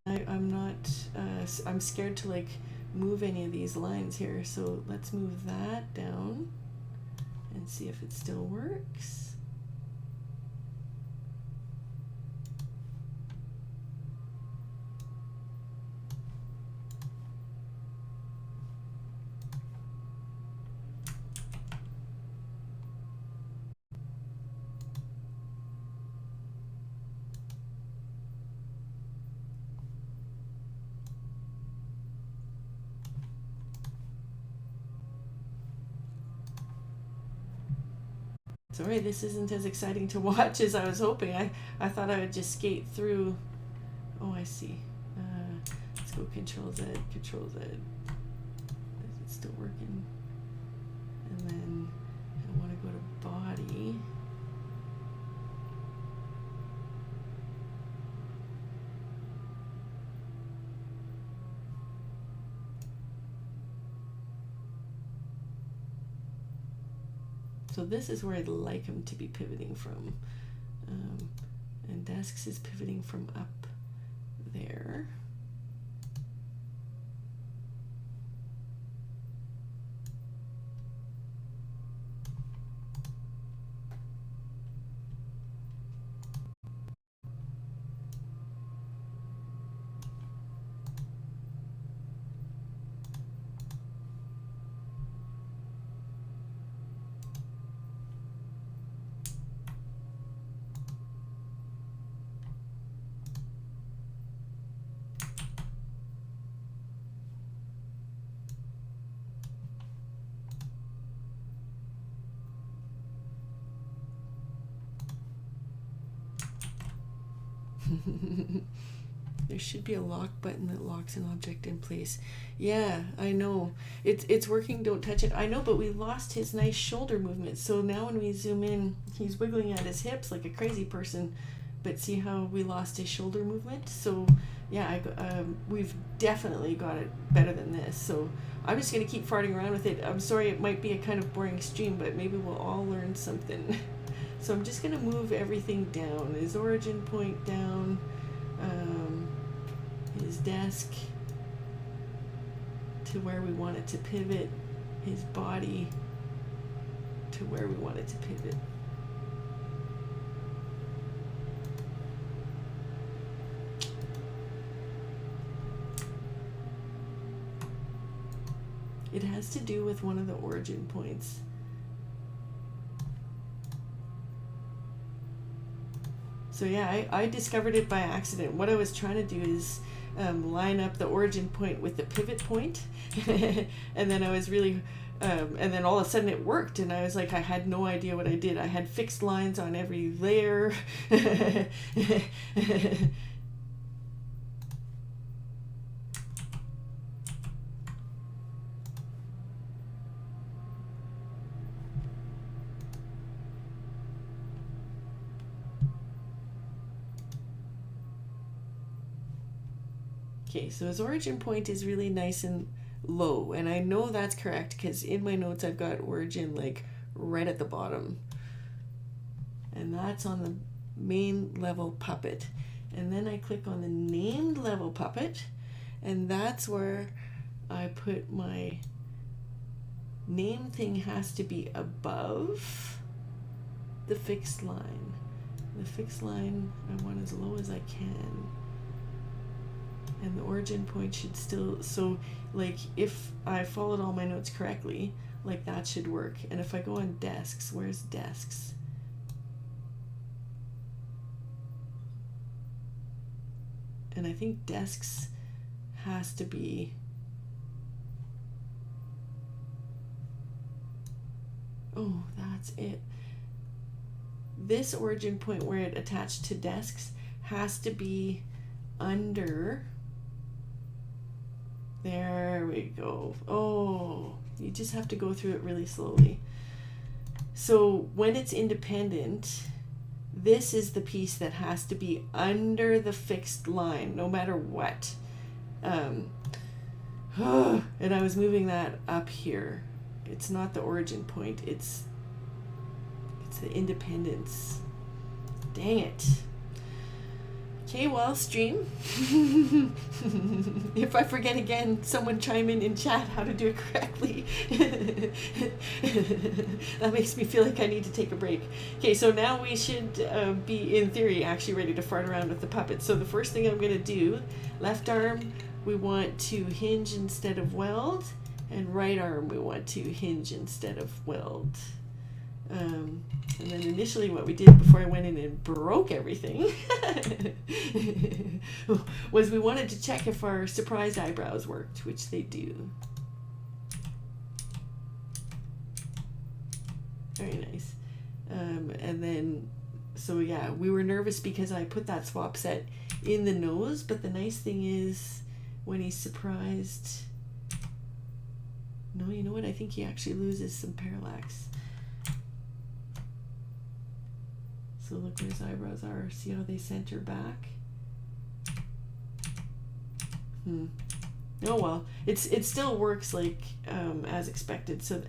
I'm not, I'm scared to like move any of these lines here. So let's move that down and see if it still works. Sorry, this isn't as exciting to watch as I was hoping. I thought I would just skate through. Oh, I see. Let's go Control Z, Control Z. Is it still working? And then I want to go to Body. So this is where I'd like him to be pivoting from. And desks is pivoting from up there. There should be a lock button that locks an object in place. Yeah, I know. It's working, don't touch it. I know, but we lost his nice shoulder movement. So now when we zoom in, he's wiggling at his hips like a crazy person. But see how we lost his shoulder movement? So yeah, we've definitely got it better than this. So I'm just going to keep farting around with it. I'm sorry, it might be a kind of boring stream, but maybe we'll all learn something. So I'm just going to move everything down. His origin point down, his desk to where we want it to pivot, his body to where we want it to pivot. It has to do with one of the origin points. So yeah, I discovered it by accident. What I was trying to do is line up the origin point with the pivot point. And then I was really, and then all of a sudden it worked. And I was like, I had no idea what I did. I had fixed lines on every layer. Okay, so his origin point is really nice and low, and I know that's correct because in my notes I've got origin like right at the bottom, and that's on the main level puppet. And then I click on the named level puppet, and that's where I put my name thing. Has to be above the fixed line. The fixed line I want as low as I can. And the origin point should still, so like if I followed all my notes correctly, like that should work. And if I go on desks, where's desks? And I think desks has to be, oh, that's it. This origin point where it attached to desks has to be under. There we go. Oh, you just have to go through it really slowly. So when it's independent, this is the piece that has to be under the fixed line, no matter what. And I was moving that up here. It's not the origin point. It's the independence. Dang it. Okay, well, stream. If I forget again, someone chime in chat how to do it correctly. That makes me feel like I need to take a break. Okay, so now we should be, in theory, actually ready to fart around with the puppet. So the first thing I'm going to do, left arm, we want to hinge instead of weld, and right arm, we want to hinge instead of weld. And then initially what we did before I went in and broke everything was we wanted to check if our surprised eyebrows worked, which they do. Very nice. And then, so yeah, we were nervous because I put that swap set in the nose, but the nice thing is when he's surprised, no, you know what? I think he actually loses some parallax. So look where his eyebrows are. See how they center back? Oh well, it still works like as expected. So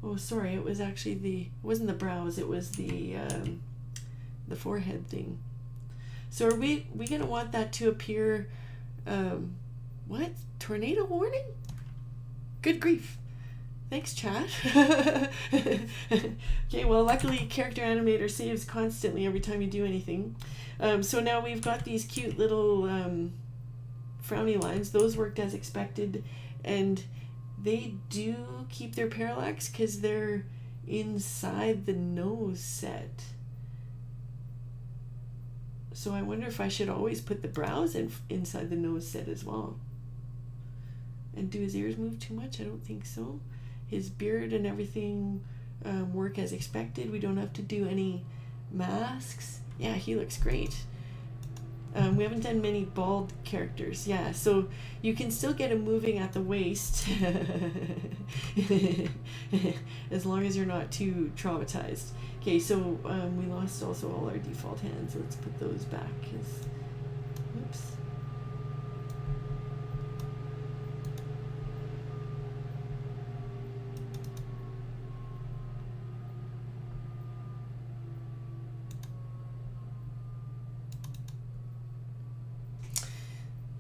oh sorry, it was actually it wasn't the brows, it was the forehead thing. So are we gonna want that to appear, what? Tornado warning? Good grief. Thanks, chat. Okay, well, luckily Character Animator saves constantly every time you do anything. So now we've got these cute little frowny lines. Those worked as expected, and they do keep their parallax because they're inside the nose set. So I wonder if I should always put the brows inside the nose set as well. And do his ears move too much? I don't think so. His beard and everything work as expected. We don't have to do any masks. Yeah, he looks great. We haven't done many bald characters. Yeah, so you can still get him moving at the waist as long as you're not too traumatized. Okay, so we lost also all our default hands. Let's put those back. Oops.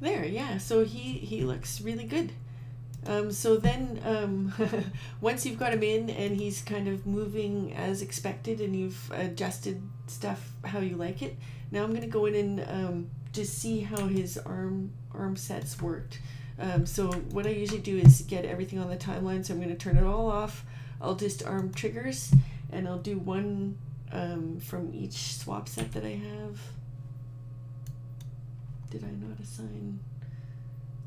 There, yeah, so he looks really good. So then once you've got him in and he's kind of moving as expected and you've adjusted stuff how you like it, now I'm going to go in and just see how his arm sets worked. So what I usually do is get everything on the timeline, so I'm going to turn it all off. I'll just arm triggers, and I'll do one from each swap set that I have. Did I not assign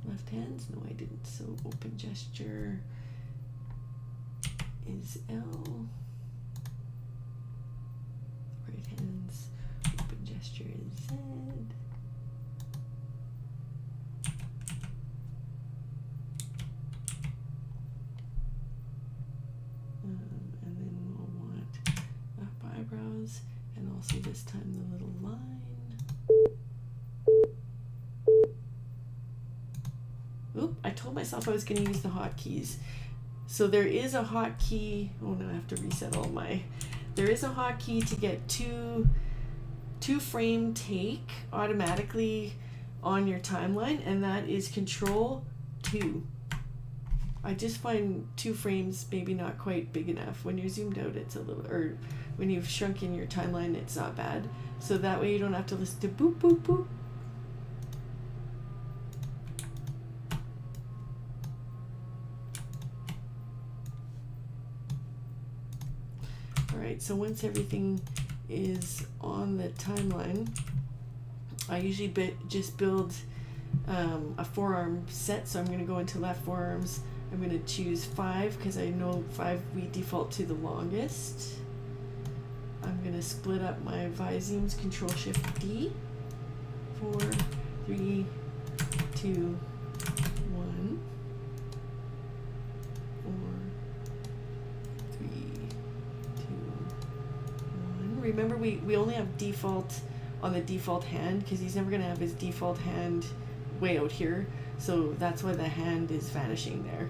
left hands? No, I didn't. So open gesture is L. Right hands. Open gesture is Z. And then we'll want up eyebrows, and also this time the little line. Oop, I told myself I was going to use the hotkeys. So there is a hotkey. Oh no, I have to reset all my. There is a hotkey to get two frame take automatically on your timeline, and that is Control 2. I just find 2 frames maybe not quite big enough. When you're zoomed out, it's a little, or when you've shrunk in your timeline, it's not bad. So that way you don't have to listen to boop, boop, boop. Alright, so once everything is on the timeline, I usually just build a forearm set. So I'm going to go into left forearms. I'm going to choose 5 because I know 5 we default to the longest. I'm going to split up my visemes, Control Shift D. 4, 3, 2, 1. 4, 3, 2, 1. Remember, we only have default on the default hand because he's never going to have his default hand way out here. So that's why the hand is vanishing there.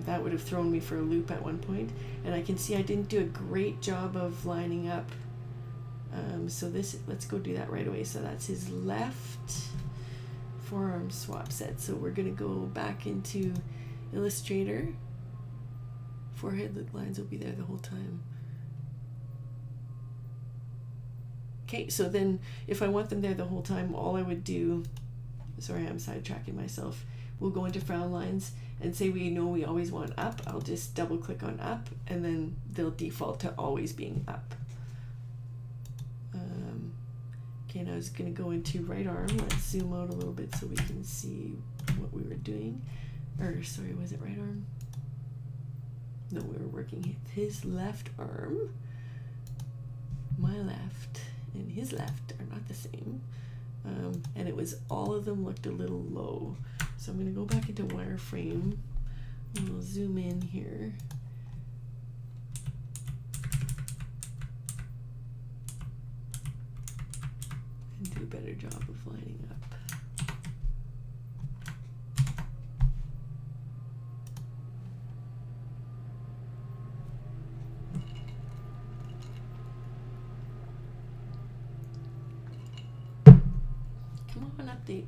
That would have thrown me for a loop at one point. And I can see I didn't do a great job of lining up. So let's go do that right away. So that's his left forearm swap set. So we're going to go back into Illustrator. Forehead lines will be there the whole time. Okay, so then if I want them there the whole time, all I would do, sorry, I'm sidetracking myself. We'll go into frown lines and say we know we always want up. I'll just double click on up, and then they'll default to always being up. Okay, now I was going to go into right arm. Let's zoom out a little bit so we can see what we were doing. Or sorry, was it right arm? No, we were working his left arm. My left and his left are not the same. And it was, all of them looked a little low. So I'm going to go back into wireframe, and we'll zoom in here. And do a better job of lining up. update.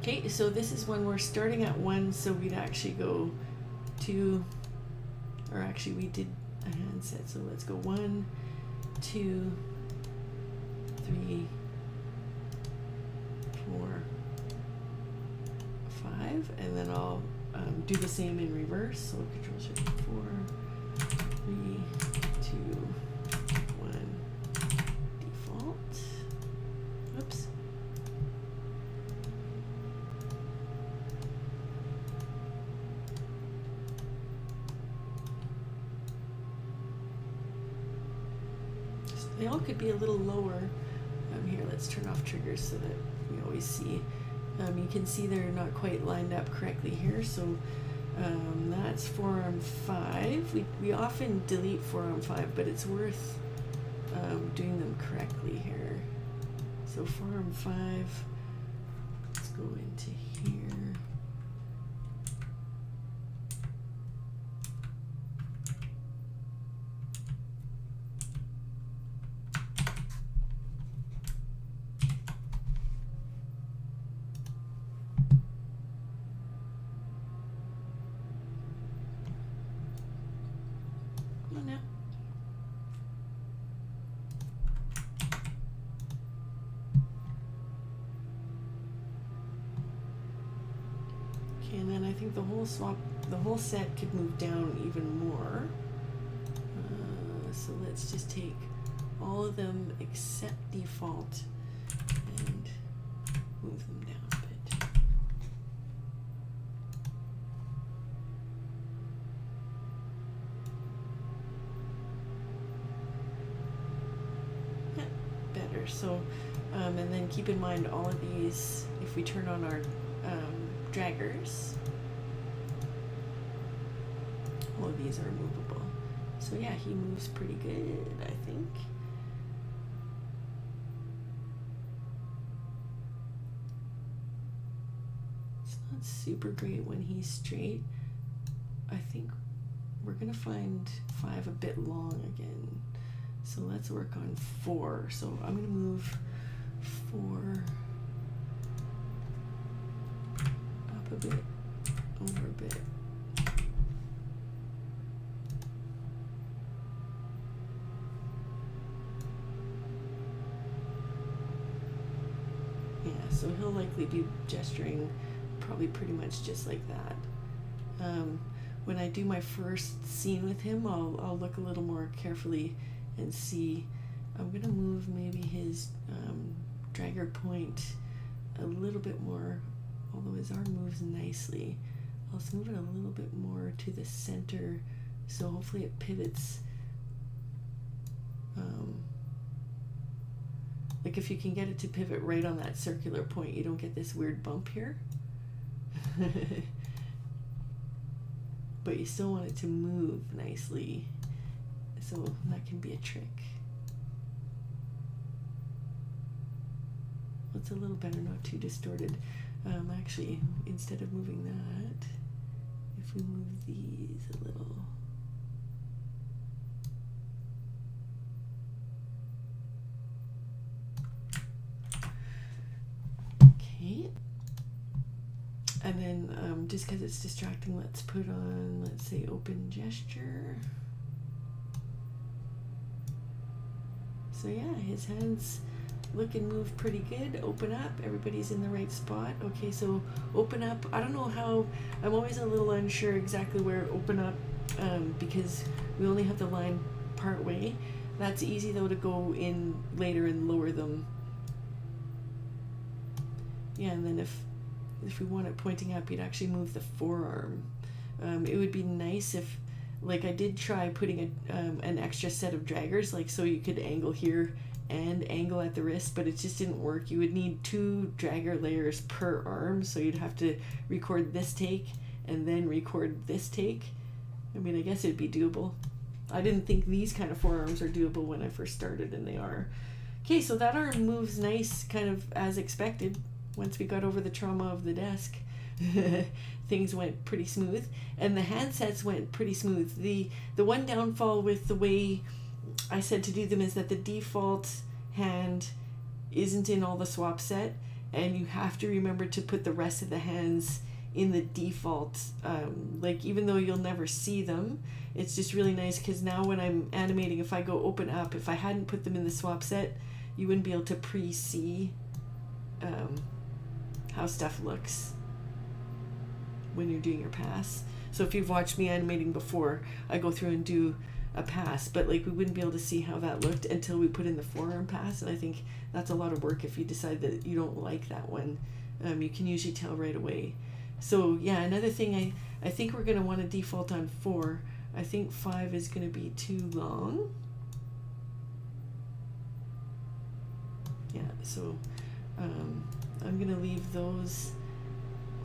Okay, so this is when we're starting at 1, so we'd actually go 2, or actually we did a handset, so let's go 1, 2, 3, 4, 5, and then I'll do the same in reverse. So Control Shift 4, 3, 2, 1, default. Oops. They all could be a little lower. Here, let's turn off triggers so that we always see. You can see they're not quite lined up correctly here, so that's forearm 5. We often delete forearm 5, but it's worth doing them correctly here. So forearm 5, let's go into here. And then I think the whole set could move down even more. So let's just take all of them except default and move them down a bit. Yeah, better. So, and then keep in mind all of these, if we turn on our draggers, all of these are movable. So yeah, he moves pretty good, I think. It's not super great when he's straight. I think we're gonna find 5 a bit long again. So let's work on 4. So I'm gonna move 4 a bit, over a bit. Yeah, so he'll likely be gesturing probably pretty much just like that. When I do my first scene with him, I'll look a little more carefully and see. I'm gonna move maybe his dragger point a little bit more. Although his arm moves nicely, I'll move it a little bit more to the center, so hopefully it pivots. Like if you can get it to pivot right on that circular point, you don't get this weird bump here. But you still want it to move nicely, so that can be a trick. It's a little better, not too distorted. Actually, instead of moving that, if we move these a little. Okay. And then just because it's distracting, let's put on, let's say, open gesture. So yeah, his hands look and move pretty good. Open up, everybody's in the right spot. Okay, so open up, I don't know how, I'm always a little unsure exactly where open up, because we only have the line part way. That's easy though to go in later and lower them. Yeah, and then if we want it pointing up, you'd actually move the forearm. It would be nice if, like I did try putting an extra set of draggers, like so you could angle here and angle at the wrist, but it just didn't work. You would need 2 dragger layers per arm, so you'd have to record this take and then record this take. I mean, I guess it'd be doable. I didn't think these kind of forearms are doable when I first started, and they are. Okay, so that arm moves nice, kind of as expected, once we got over the trauma of the desk. things went pretty smooth, and the handsets went pretty smooth. The one downfall with the way I said to do them is that the default hand isn't in all the swap set, and you have to remember to put the rest of the hands in the default, like even though you'll never see them, it's just really nice because now when I'm animating, if I go open up, if I hadn't put them in the swap set, you wouldn't be able to pre-see how stuff looks when you're doing your pass. So if you've watched me animating before, I go through and do a pass, but like we wouldn't be able to see how that looked until we put in the forearm pass, and I think that's a lot of work. If you decide that you don't like that one, you can usually tell right away. So yeah, another thing, I think we're going to want to default on 4. I think 5 is going to be too long. Yeah, so I'm going to leave those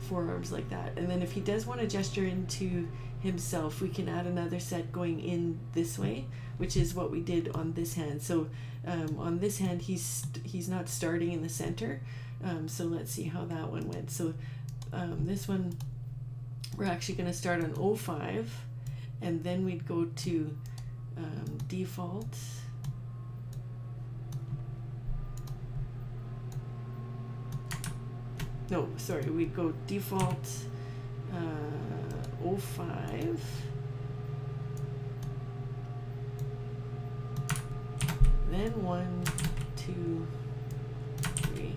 forearms like that. And then if he does want to gesture into himself, we can add another set going in this way, which is what we did on this hand. So on this hand, he's not starting in the center. So let's see how that one went. So this one, we're actually going to start on 05, and then we'd go to default. No, sorry, we'd go default 05. Then 1, 2, 3,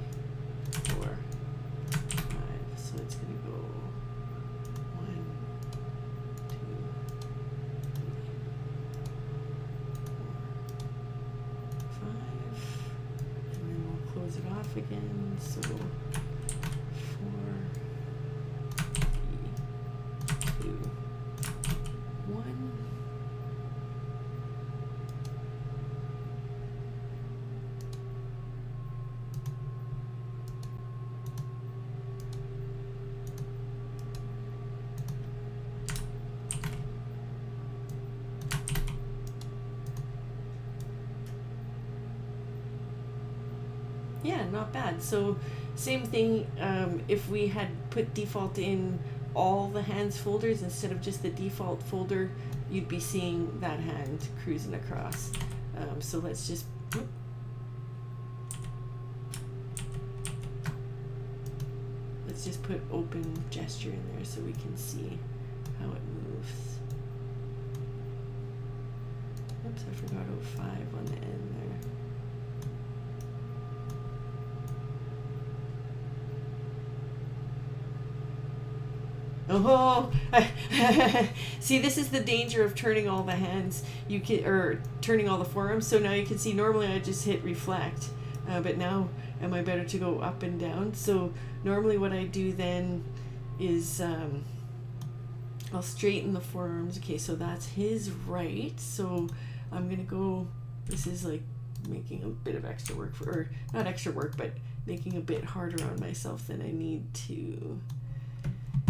4, 5. So it's going to go 1, 2, 3, 4, 5. And then we'll close it off again. So 4, 3, 2, 1. Yeah, not bad. So same thing, if we had put default in all the hands folders instead of just the default folder, you'd be seeing that hand cruising across. So let's just put open gesture in there so we can see how it moves. Oops, I forgot 05 on the end there. Oh, see, this is the danger of turning all the hands. You can, or turning all the forearms. So now you can see. Normally, I just hit reflect, but now am I better to go up and down? So normally, what I do then is I'll straighten the forearms. Okay, so that's his right. So I'm gonna go. This is like making a bit of extra work for, or not extra work, but making a bit harder on myself than I need to.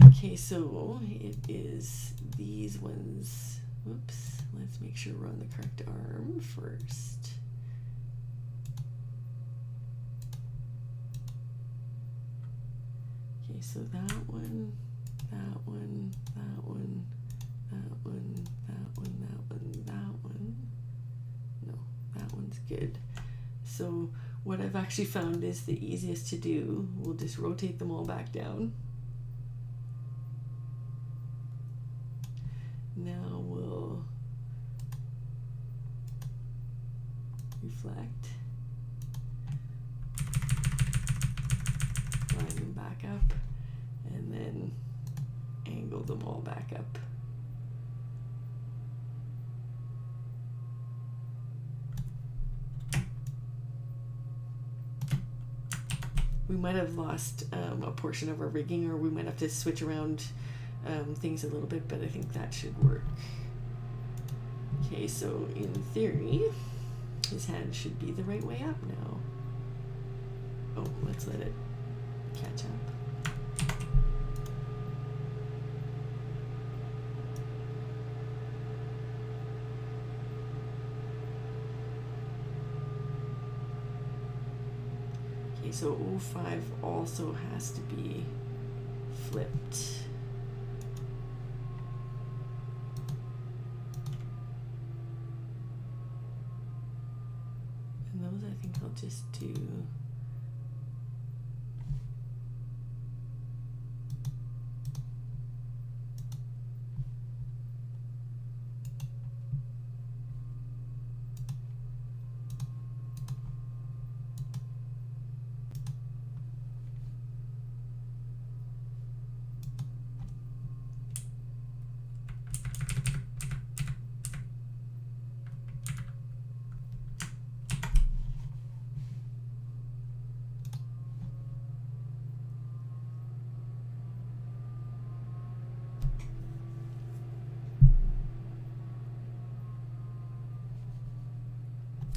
Okay, so it is these ones. Whoops, let's make sure we're on the correct arm first. Okay, so that one, that one, that one, that one, that one, that one, that one. No, that one's good. So what I've actually found is the easiest to do. We'll just rotate them all back down. Now we'll reflect, line them back up, and then angle them all back up. We might have lost a portion of our rigging, or we might have to switch around things a little bit, but I think that should work. Okay, so in theory, his hand should be the right way up now. Oh, let's let it catch up. Okay, so 05 also has to be flipped. And those I think I'll just do.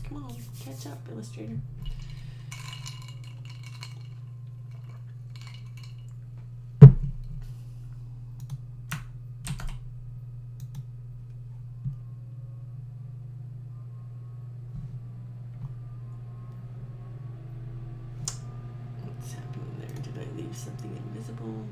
Come on, catch up, Illustrator. What's happening there? Did I leave something invisible?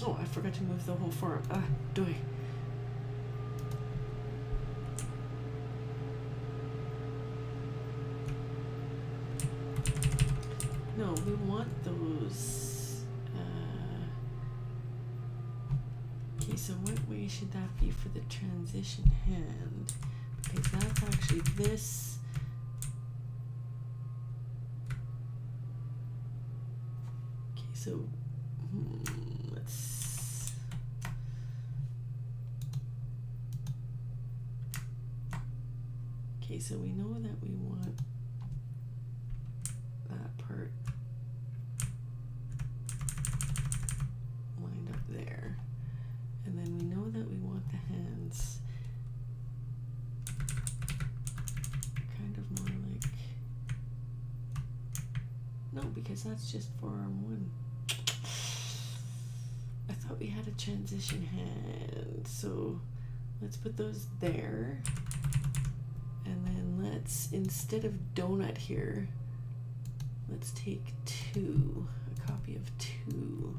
Oh, I forgot to move the whole forearm. Debreuil. No, we want those. Okay, so what way should that be for the transition hand? Because that's actually this. Okay, so let's. Okay, so we know that we want that part lined up there. And then we know that we want the hands kind of more like, no, because that's just forearm one. I thought we had a transition hand, so let's put those there. And then let's, instead of donut here, let's take two, a copy of two.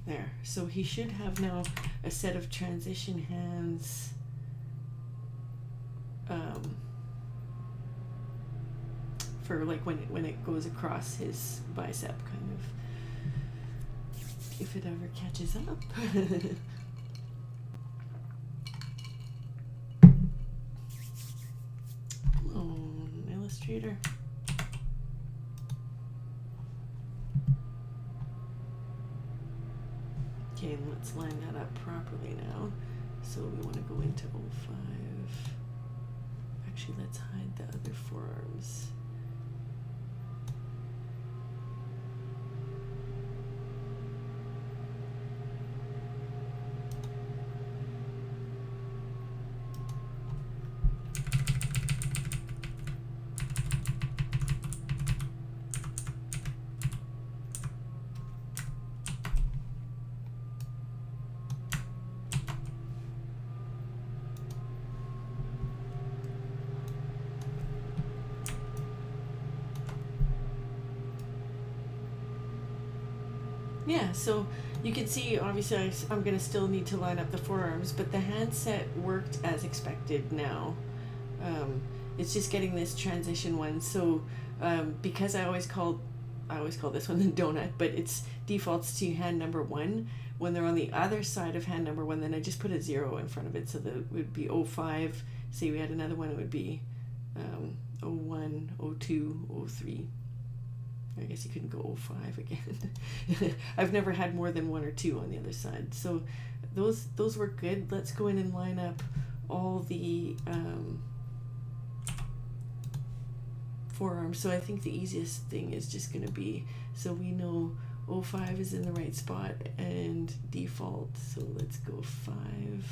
There, so he should have now a set of transition hands for like when it goes across his bicep, kind of, if it ever catches up. Come on, Illustrator. Okay, and let's line that up properly now. So we want to go into 05. Actually, let's hide the other forearms. Yeah, so you can see, obviously I'm going to still need to line up the forearms, but the handset worked as expected now. It's just getting this transition one. So because I always call this one the donut, but it's defaults to hand number 1. When they're on the other side of hand number 1, then I just put a 0 in front of it, so that it would be 05. Say we had another one, it would be 01, 02, 03. I guess you couldn't go 05 again. I've never had more than 1 or 2 on the other side. So those were good. Let's go in and line up all the forearms. So I think the easiest thing is just going to be, so we know 05 is in the right spot and default. So let's go 5.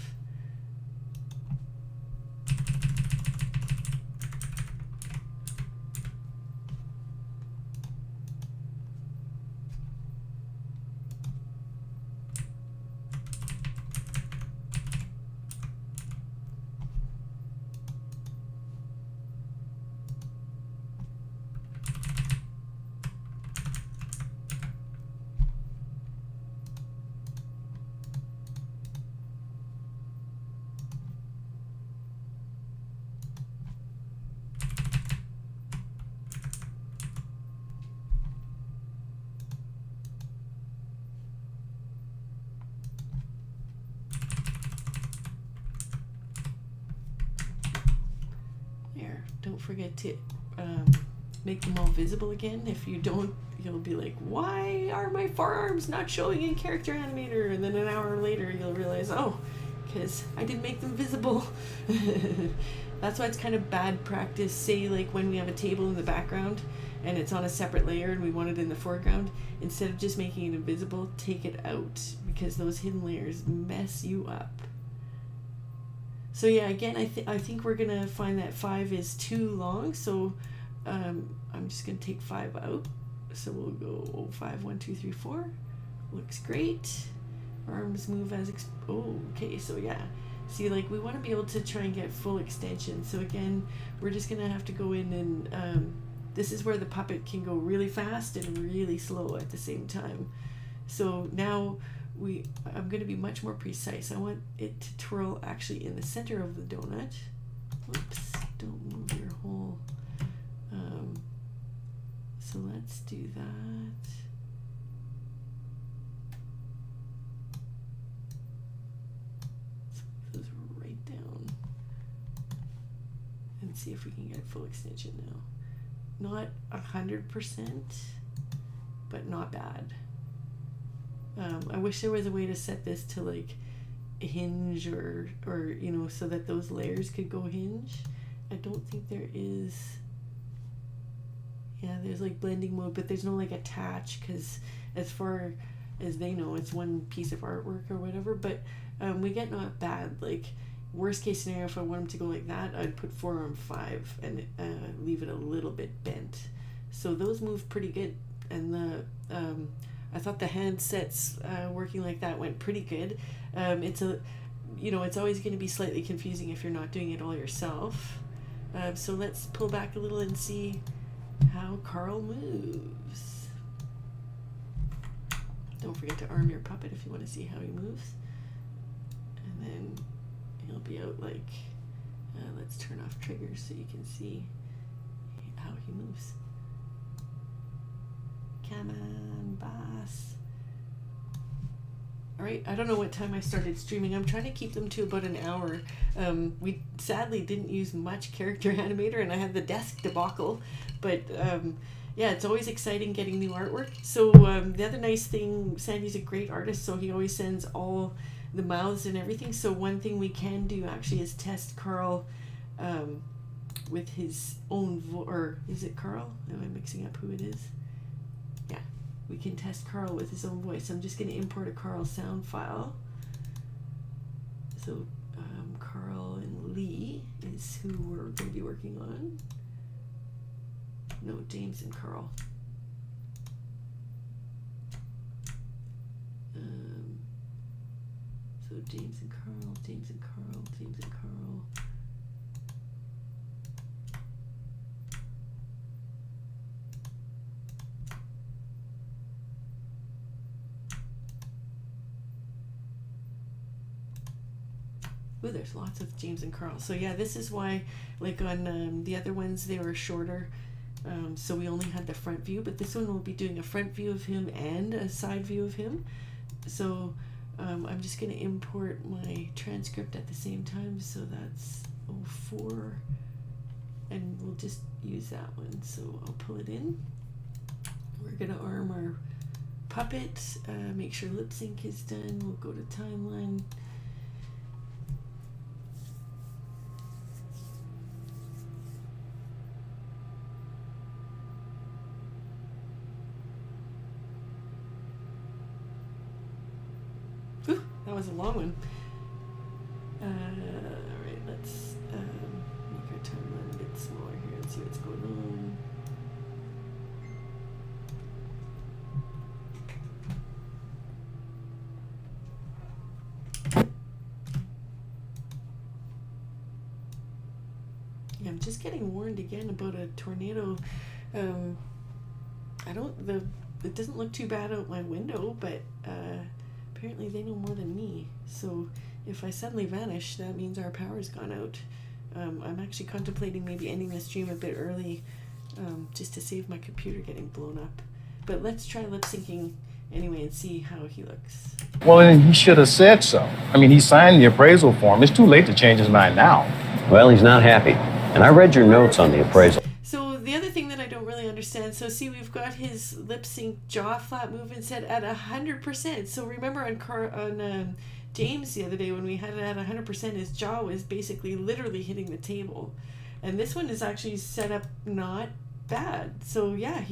Don't forget to make them all visible again. If you don't, you'll be like, why are my forearms not showing in Character Animator? And then an hour later you'll realize, oh, because I didn't make them visible. That's why it's kind of bad practice. Say like when we have a table in the background and it's on a separate layer and we want it in the foreground, instead of just making it invisible, take it out, because those hidden layers mess you up. So yeah, again, I think we're gonna find that 5 is too long, so I'm just gonna take 5 out. So we'll go 05, 1, 2, 3, 4. Looks great. Arms move as okay. So yeah, see, like we want to be able to try and get full extension. So again, we're just gonna have to go in and this is where the puppet can go really fast and really slow at the same time. So now I'm going to be much more precise. I want it to twirl actually in the center of the donut. Whoops, don't move your whole. So let's do that. So those right down. And see if we can get full extension now. Not 100%, but not bad. I wish there was a way to set this to like hinge or you know, so that those layers could go hinge. I don't think there is. Yeah, there's like blending mode, but there's no like attach, because as far as they know, it's one piece of artwork or whatever. But we get not bad. Like worst case scenario, if I want them to go like that, I'd put forearm 5 and leave it a little bit bent. So those move pretty good, and the I thought the hand sets working like that went pretty good. It's it's always going to be slightly confusing if you're not doing it all yourself. So let's pull back a little and see how Karl moves. Don't forget to arm your puppet if you want to see how he moves. And then he'll be out like, let's turn off triggers so you can see how he moves. Come on, boss. Alright, I don't know what time I started streaming. I'm trying to keep them to about an hour. We sadly didn't use much Character Animator, and I had the desk debacle. But yeah, it's always exciting getting new artwork. So the other nice thing, Sandy's a great artist, so he always sends all the mouths and everything. So one thing we can do actually is test Karl with his own voice. Or is it Karl? Am I mixing up who it is? Yeah, we can test Karl with his own voice. I'm just going to import a Karl sound file. So Karl and Lee is who we're going to be working on. No, James and Karl. So James and Karl, James and Karl, James and Karl. Ooh, there's lots of James and Karl. So yeah, this is why, like on the other ones, they were shorter. So we only had the front view, but this one will be doing a front view of him and a side view of him. So I'm just going to import my transcript at the same time. So that's 04, and we'll just use that one. So I'll pull it in. We're gonna arm our puppet, make sure lip sync is done. We'll go to timeline. Whew, that was a long one. Alright, let's make our timeline a bit smaller here and see what's going on. Yeah, I'm just getting warned again about a tornado. It doesn't look too bad out my window, but apparently they know more than me. So if I suddenly vanish, that means our power's gone out. I'm actually contemplating maybe ending the stream a bit early, just to save my computer getting blown up. But let's try lip syncing anyway and see how he looks. Well, then he should have said so. I mean, he signed the appraisal form. It's too late to change his mind now. Well, he's not happy. And I read your notes on the appraisal. So the other thing that I don't really understand, so see, we've got his lip sync jaw flap movement set at 100%. So remember on James the other day when we had it at 100%, his jaw was basically literally hitting the table. And this one is actually set up not bad. So yeah,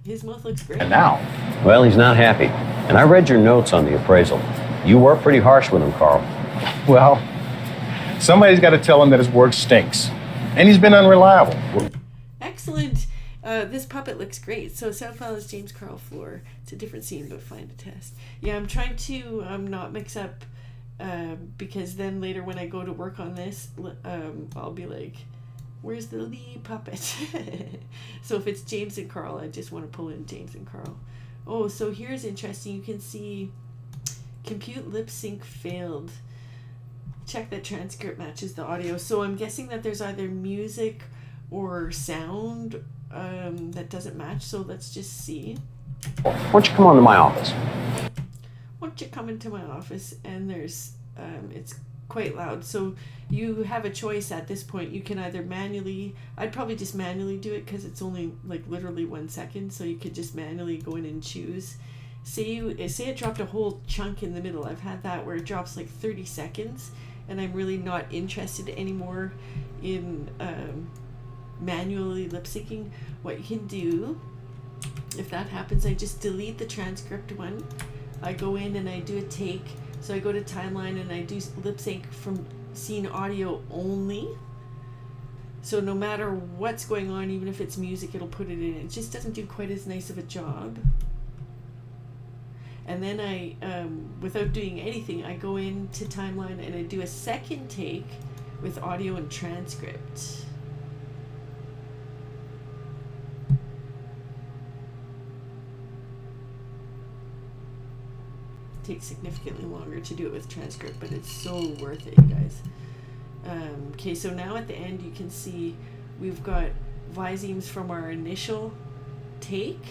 his mouth looks great. And now? Well, he's not happy. And I read your notes on the appraisal. You were pretty harsh with him, Karl. Well, somebody's got to tell him that his work stinks. And he's been unreliable. Excellent. This puppet looks great. So sound file is James Karl floor. It's a different scene, but find a test. Yeah, I'm trying to not mix up, because then later when I go to work on this, I'll be like, where's the lead puppet? So if it's James and Karl, I just want to pull in James and Karl. Oh, so here's interesting. You can see compute lip sync failed. Check that transcript matches the audio. So I'm guessing that there's either music or sound that doesn't match. So let's just see. Why don't you come on to my office? Why don't you come into my office? And there's it's quite loud. So you have a choice at this point. You can either manually, I'd probably just manually do it because it's only like literally 1 second. So you could just manually go in and choose. Say it dropped a whole chunk in the middle. I've had that where it drops like 30 seconds. And I'm really not interested anymore in manually lip syncing. What you can do, if that happens, I just delete the transcript one. I go in and I do a take. So I go to timeline and I do lip sync from scene audio only. So no matter what's going on, even if it's music, it'll put it in. It just doesn't do quite as nice of a job. And then I, without doing anything, I go into timeline and I do a second take with audio and transcript. It takes significantly longer to do it with transcript, but it's so worth it, you guys. Okay, so now at the end you can see we've got visemes from our initial take.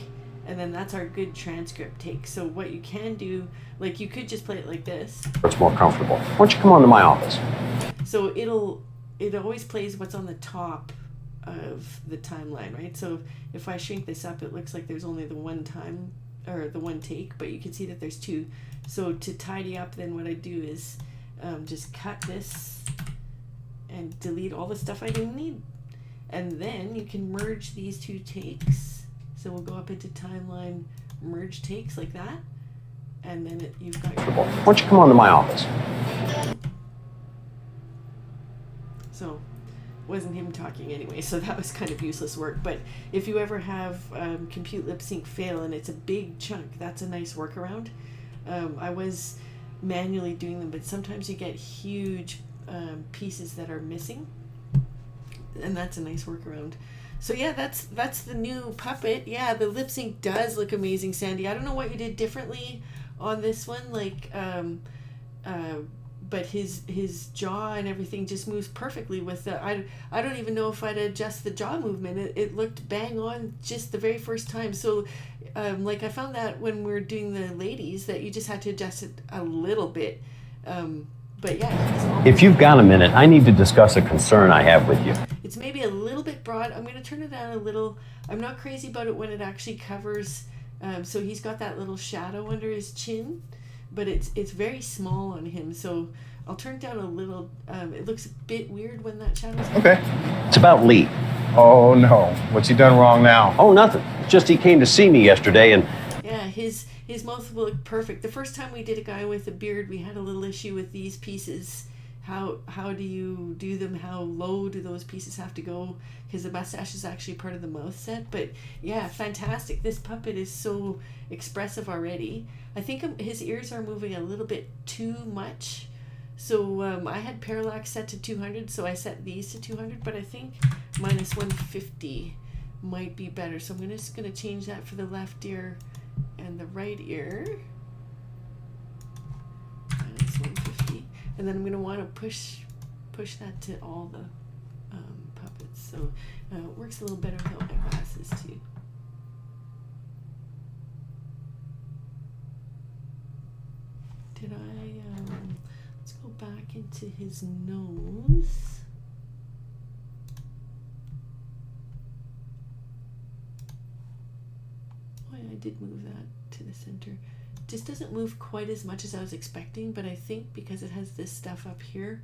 And then that's our good transcript take. So what you can do, like you could just play it like this. It's more comfortable. Why don't you come on to my office? So it always plays what's on the top of the timeline, right? So if I shrink this up, it looks like there's only the one time or the one take, but you can see that there's two. So to tidy up, then what I do is just cut this and delete all the stuff I didn't need. And then you can merge these two takes. So we'll go up into timeline, merge takes like that, and then you've got your... Why don't you come on to my office? So, wasn't him talking anyway, so that was kind of useless work. But if you ever have compute lip sync fail and it's a big chunk, that's a nice workaround. I was manually doing them, but sometimes you get huge pieces that are missing, and that's a nice workaround. So yeah, that's the new puppet. Yeah, the lip sync does look amazing, Sandy. I don't know what you did differently on this one, like, but his jaw and everything just moves perfectly with the. I don't even know if I'd adjust the jaw movement. It looked bang on just the very first time. So, like I found that when we were doing the ladies, that you just had to adjust it a little bit. But yeah. If you've got a minute, I need to discuss a concern I have with you. it's maybe a little bit broad. I'm going to turn it down a little. I'm not crazy about it when it actually covers. So he's got that little shadow under his chin, but it's very small on him. So I'll turn it down a little. It looks a bit weird when that shadow's Okay. It's about Lee. Oh, no. What's he done wrong now? Oh, nothing. It's just he came to see me yesterday and... Yeah, his mouth will look perfect. The first time we did a guy with a beard, we had a little issue with these pieces. How do you do them? How low do those pieces have to go? Because the mustache is actually part of the mouth set. But yeah, fantastic. This puppet is so expressive already. I think his ears are moving a little bit too much. So I had Parallax set to 200, so I set these to 200, but I think minus 150 might be better. So I'm just going to change that for the left ear and the right ear. Minus 150. And then I'm going to want to push that to all the puppets. So it works a little better without my glasses too. Did I... let's go back into his nose. Oh yeah, I did move that to the center. Just doesn't move quite as much as I was expecting, but I think because it has this stuff up here,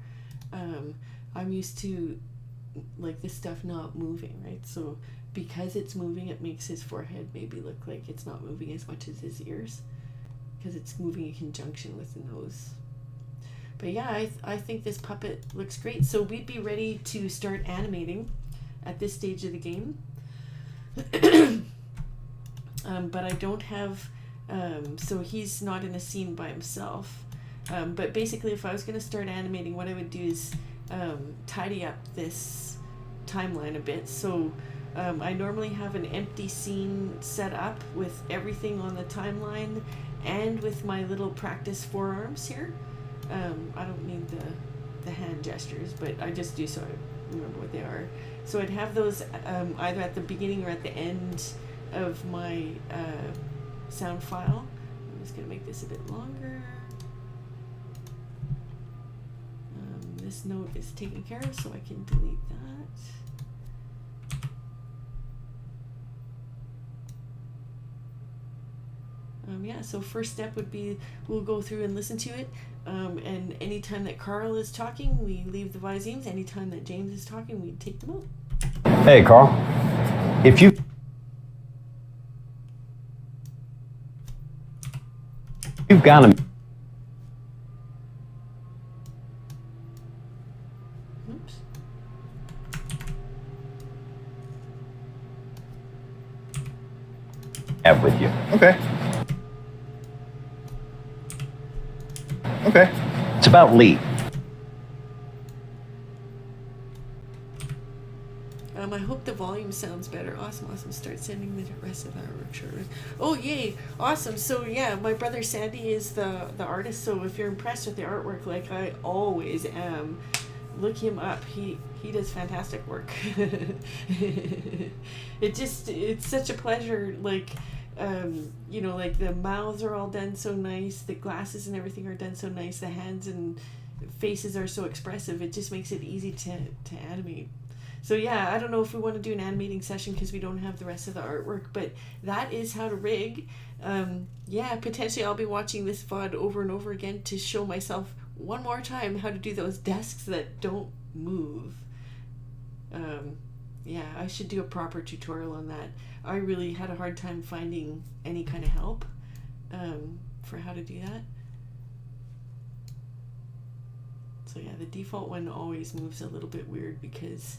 I'm used to like this stuff not moving, right? So because it's moving, it makes his forehead maybe look like it's not moving as much as his ears, because it's moving in conjunction with the nose. But yeah, I think this puppet looks great. So we'd be ready to start animating at this stage of the game. But I don't have, so he's not in a scene by himself. But basically, if I was going to start animating, what I would do is tidy up this timeline a bit. So I normally have an empty scene set up with everything on the timeline and with my little practice forearms here. I don't need the hand gestures, but I just do so I remember what they are. So I'd have those either at the beginning or at the end of my sound file. I'm just going to make this a bit longer. This note is taken care of, so I can delete that. Yeah, so first step would be we'll go through and listen to it. And anytime that Karl is talking, we leave the voicemes. Anytime that James is talking, we take them out. Hey, Karl. If you've got him. Oops. Have with you. Okay. Okay. It's about Lee. I hope the volume sounds better. Awesome. Start sending the rest of our artwork shortly. Oh, yay. Awesome. So, yeah, my brother Sandy is the artist. So if you're impressed with the artwork, like I always am, look him up. He does fantastic work. It's such a pleasure. Like, you know, like the mouths are all done so nice. The glasses and everything are done so nice. The hands and faces are so expressive. It just makes it easy to animate. So yeah, I don't know if we want to do an animating session because we don't have the rest of the artwork, but that is how to rig. Yeah, potentially I'll be watching this VOD over and over again to show myself one more time how to do those desks that don't move. Yeah, I should do a proper tutorial on that. I really had a hard time finding any kind of help for how to do that. So yeah, the default one always moves a little bit weird because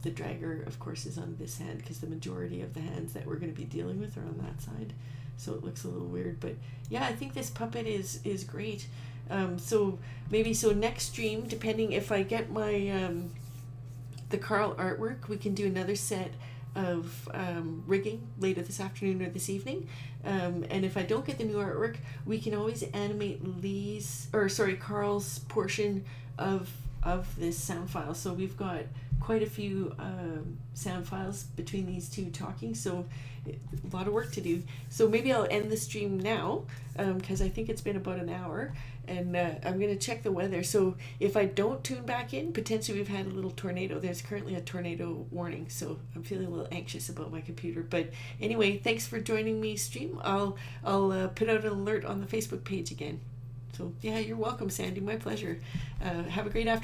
the dragger, of course, is on this hand because the majority of the hands that we're going to be dealing with are on that side. So it looks a little weird, but yeah, I think this puppet is great. So maybe next stream, depending if I get my the Karl artwork, we can do another set of rigging later this afternoon or this evening. And if I don't get the new artwork, we can always animate Karl's portion of this sound file. So we've got quite a few sound files between these two talking, so a lot of work to do. So maybe I'll end the stream now, because I think it's been about an hour, and I'm going to check the weather. So if I don't tune back in, potentially we've had a little tornado. There's currently a tornado warning, so I'm feeling a little anxious about my computer. But anyway, thanks for joining me stream. I'll put out an alert on the Facebook page again. So yeah, you're welcome, Sandy. My pleasure. Have a great afternoon.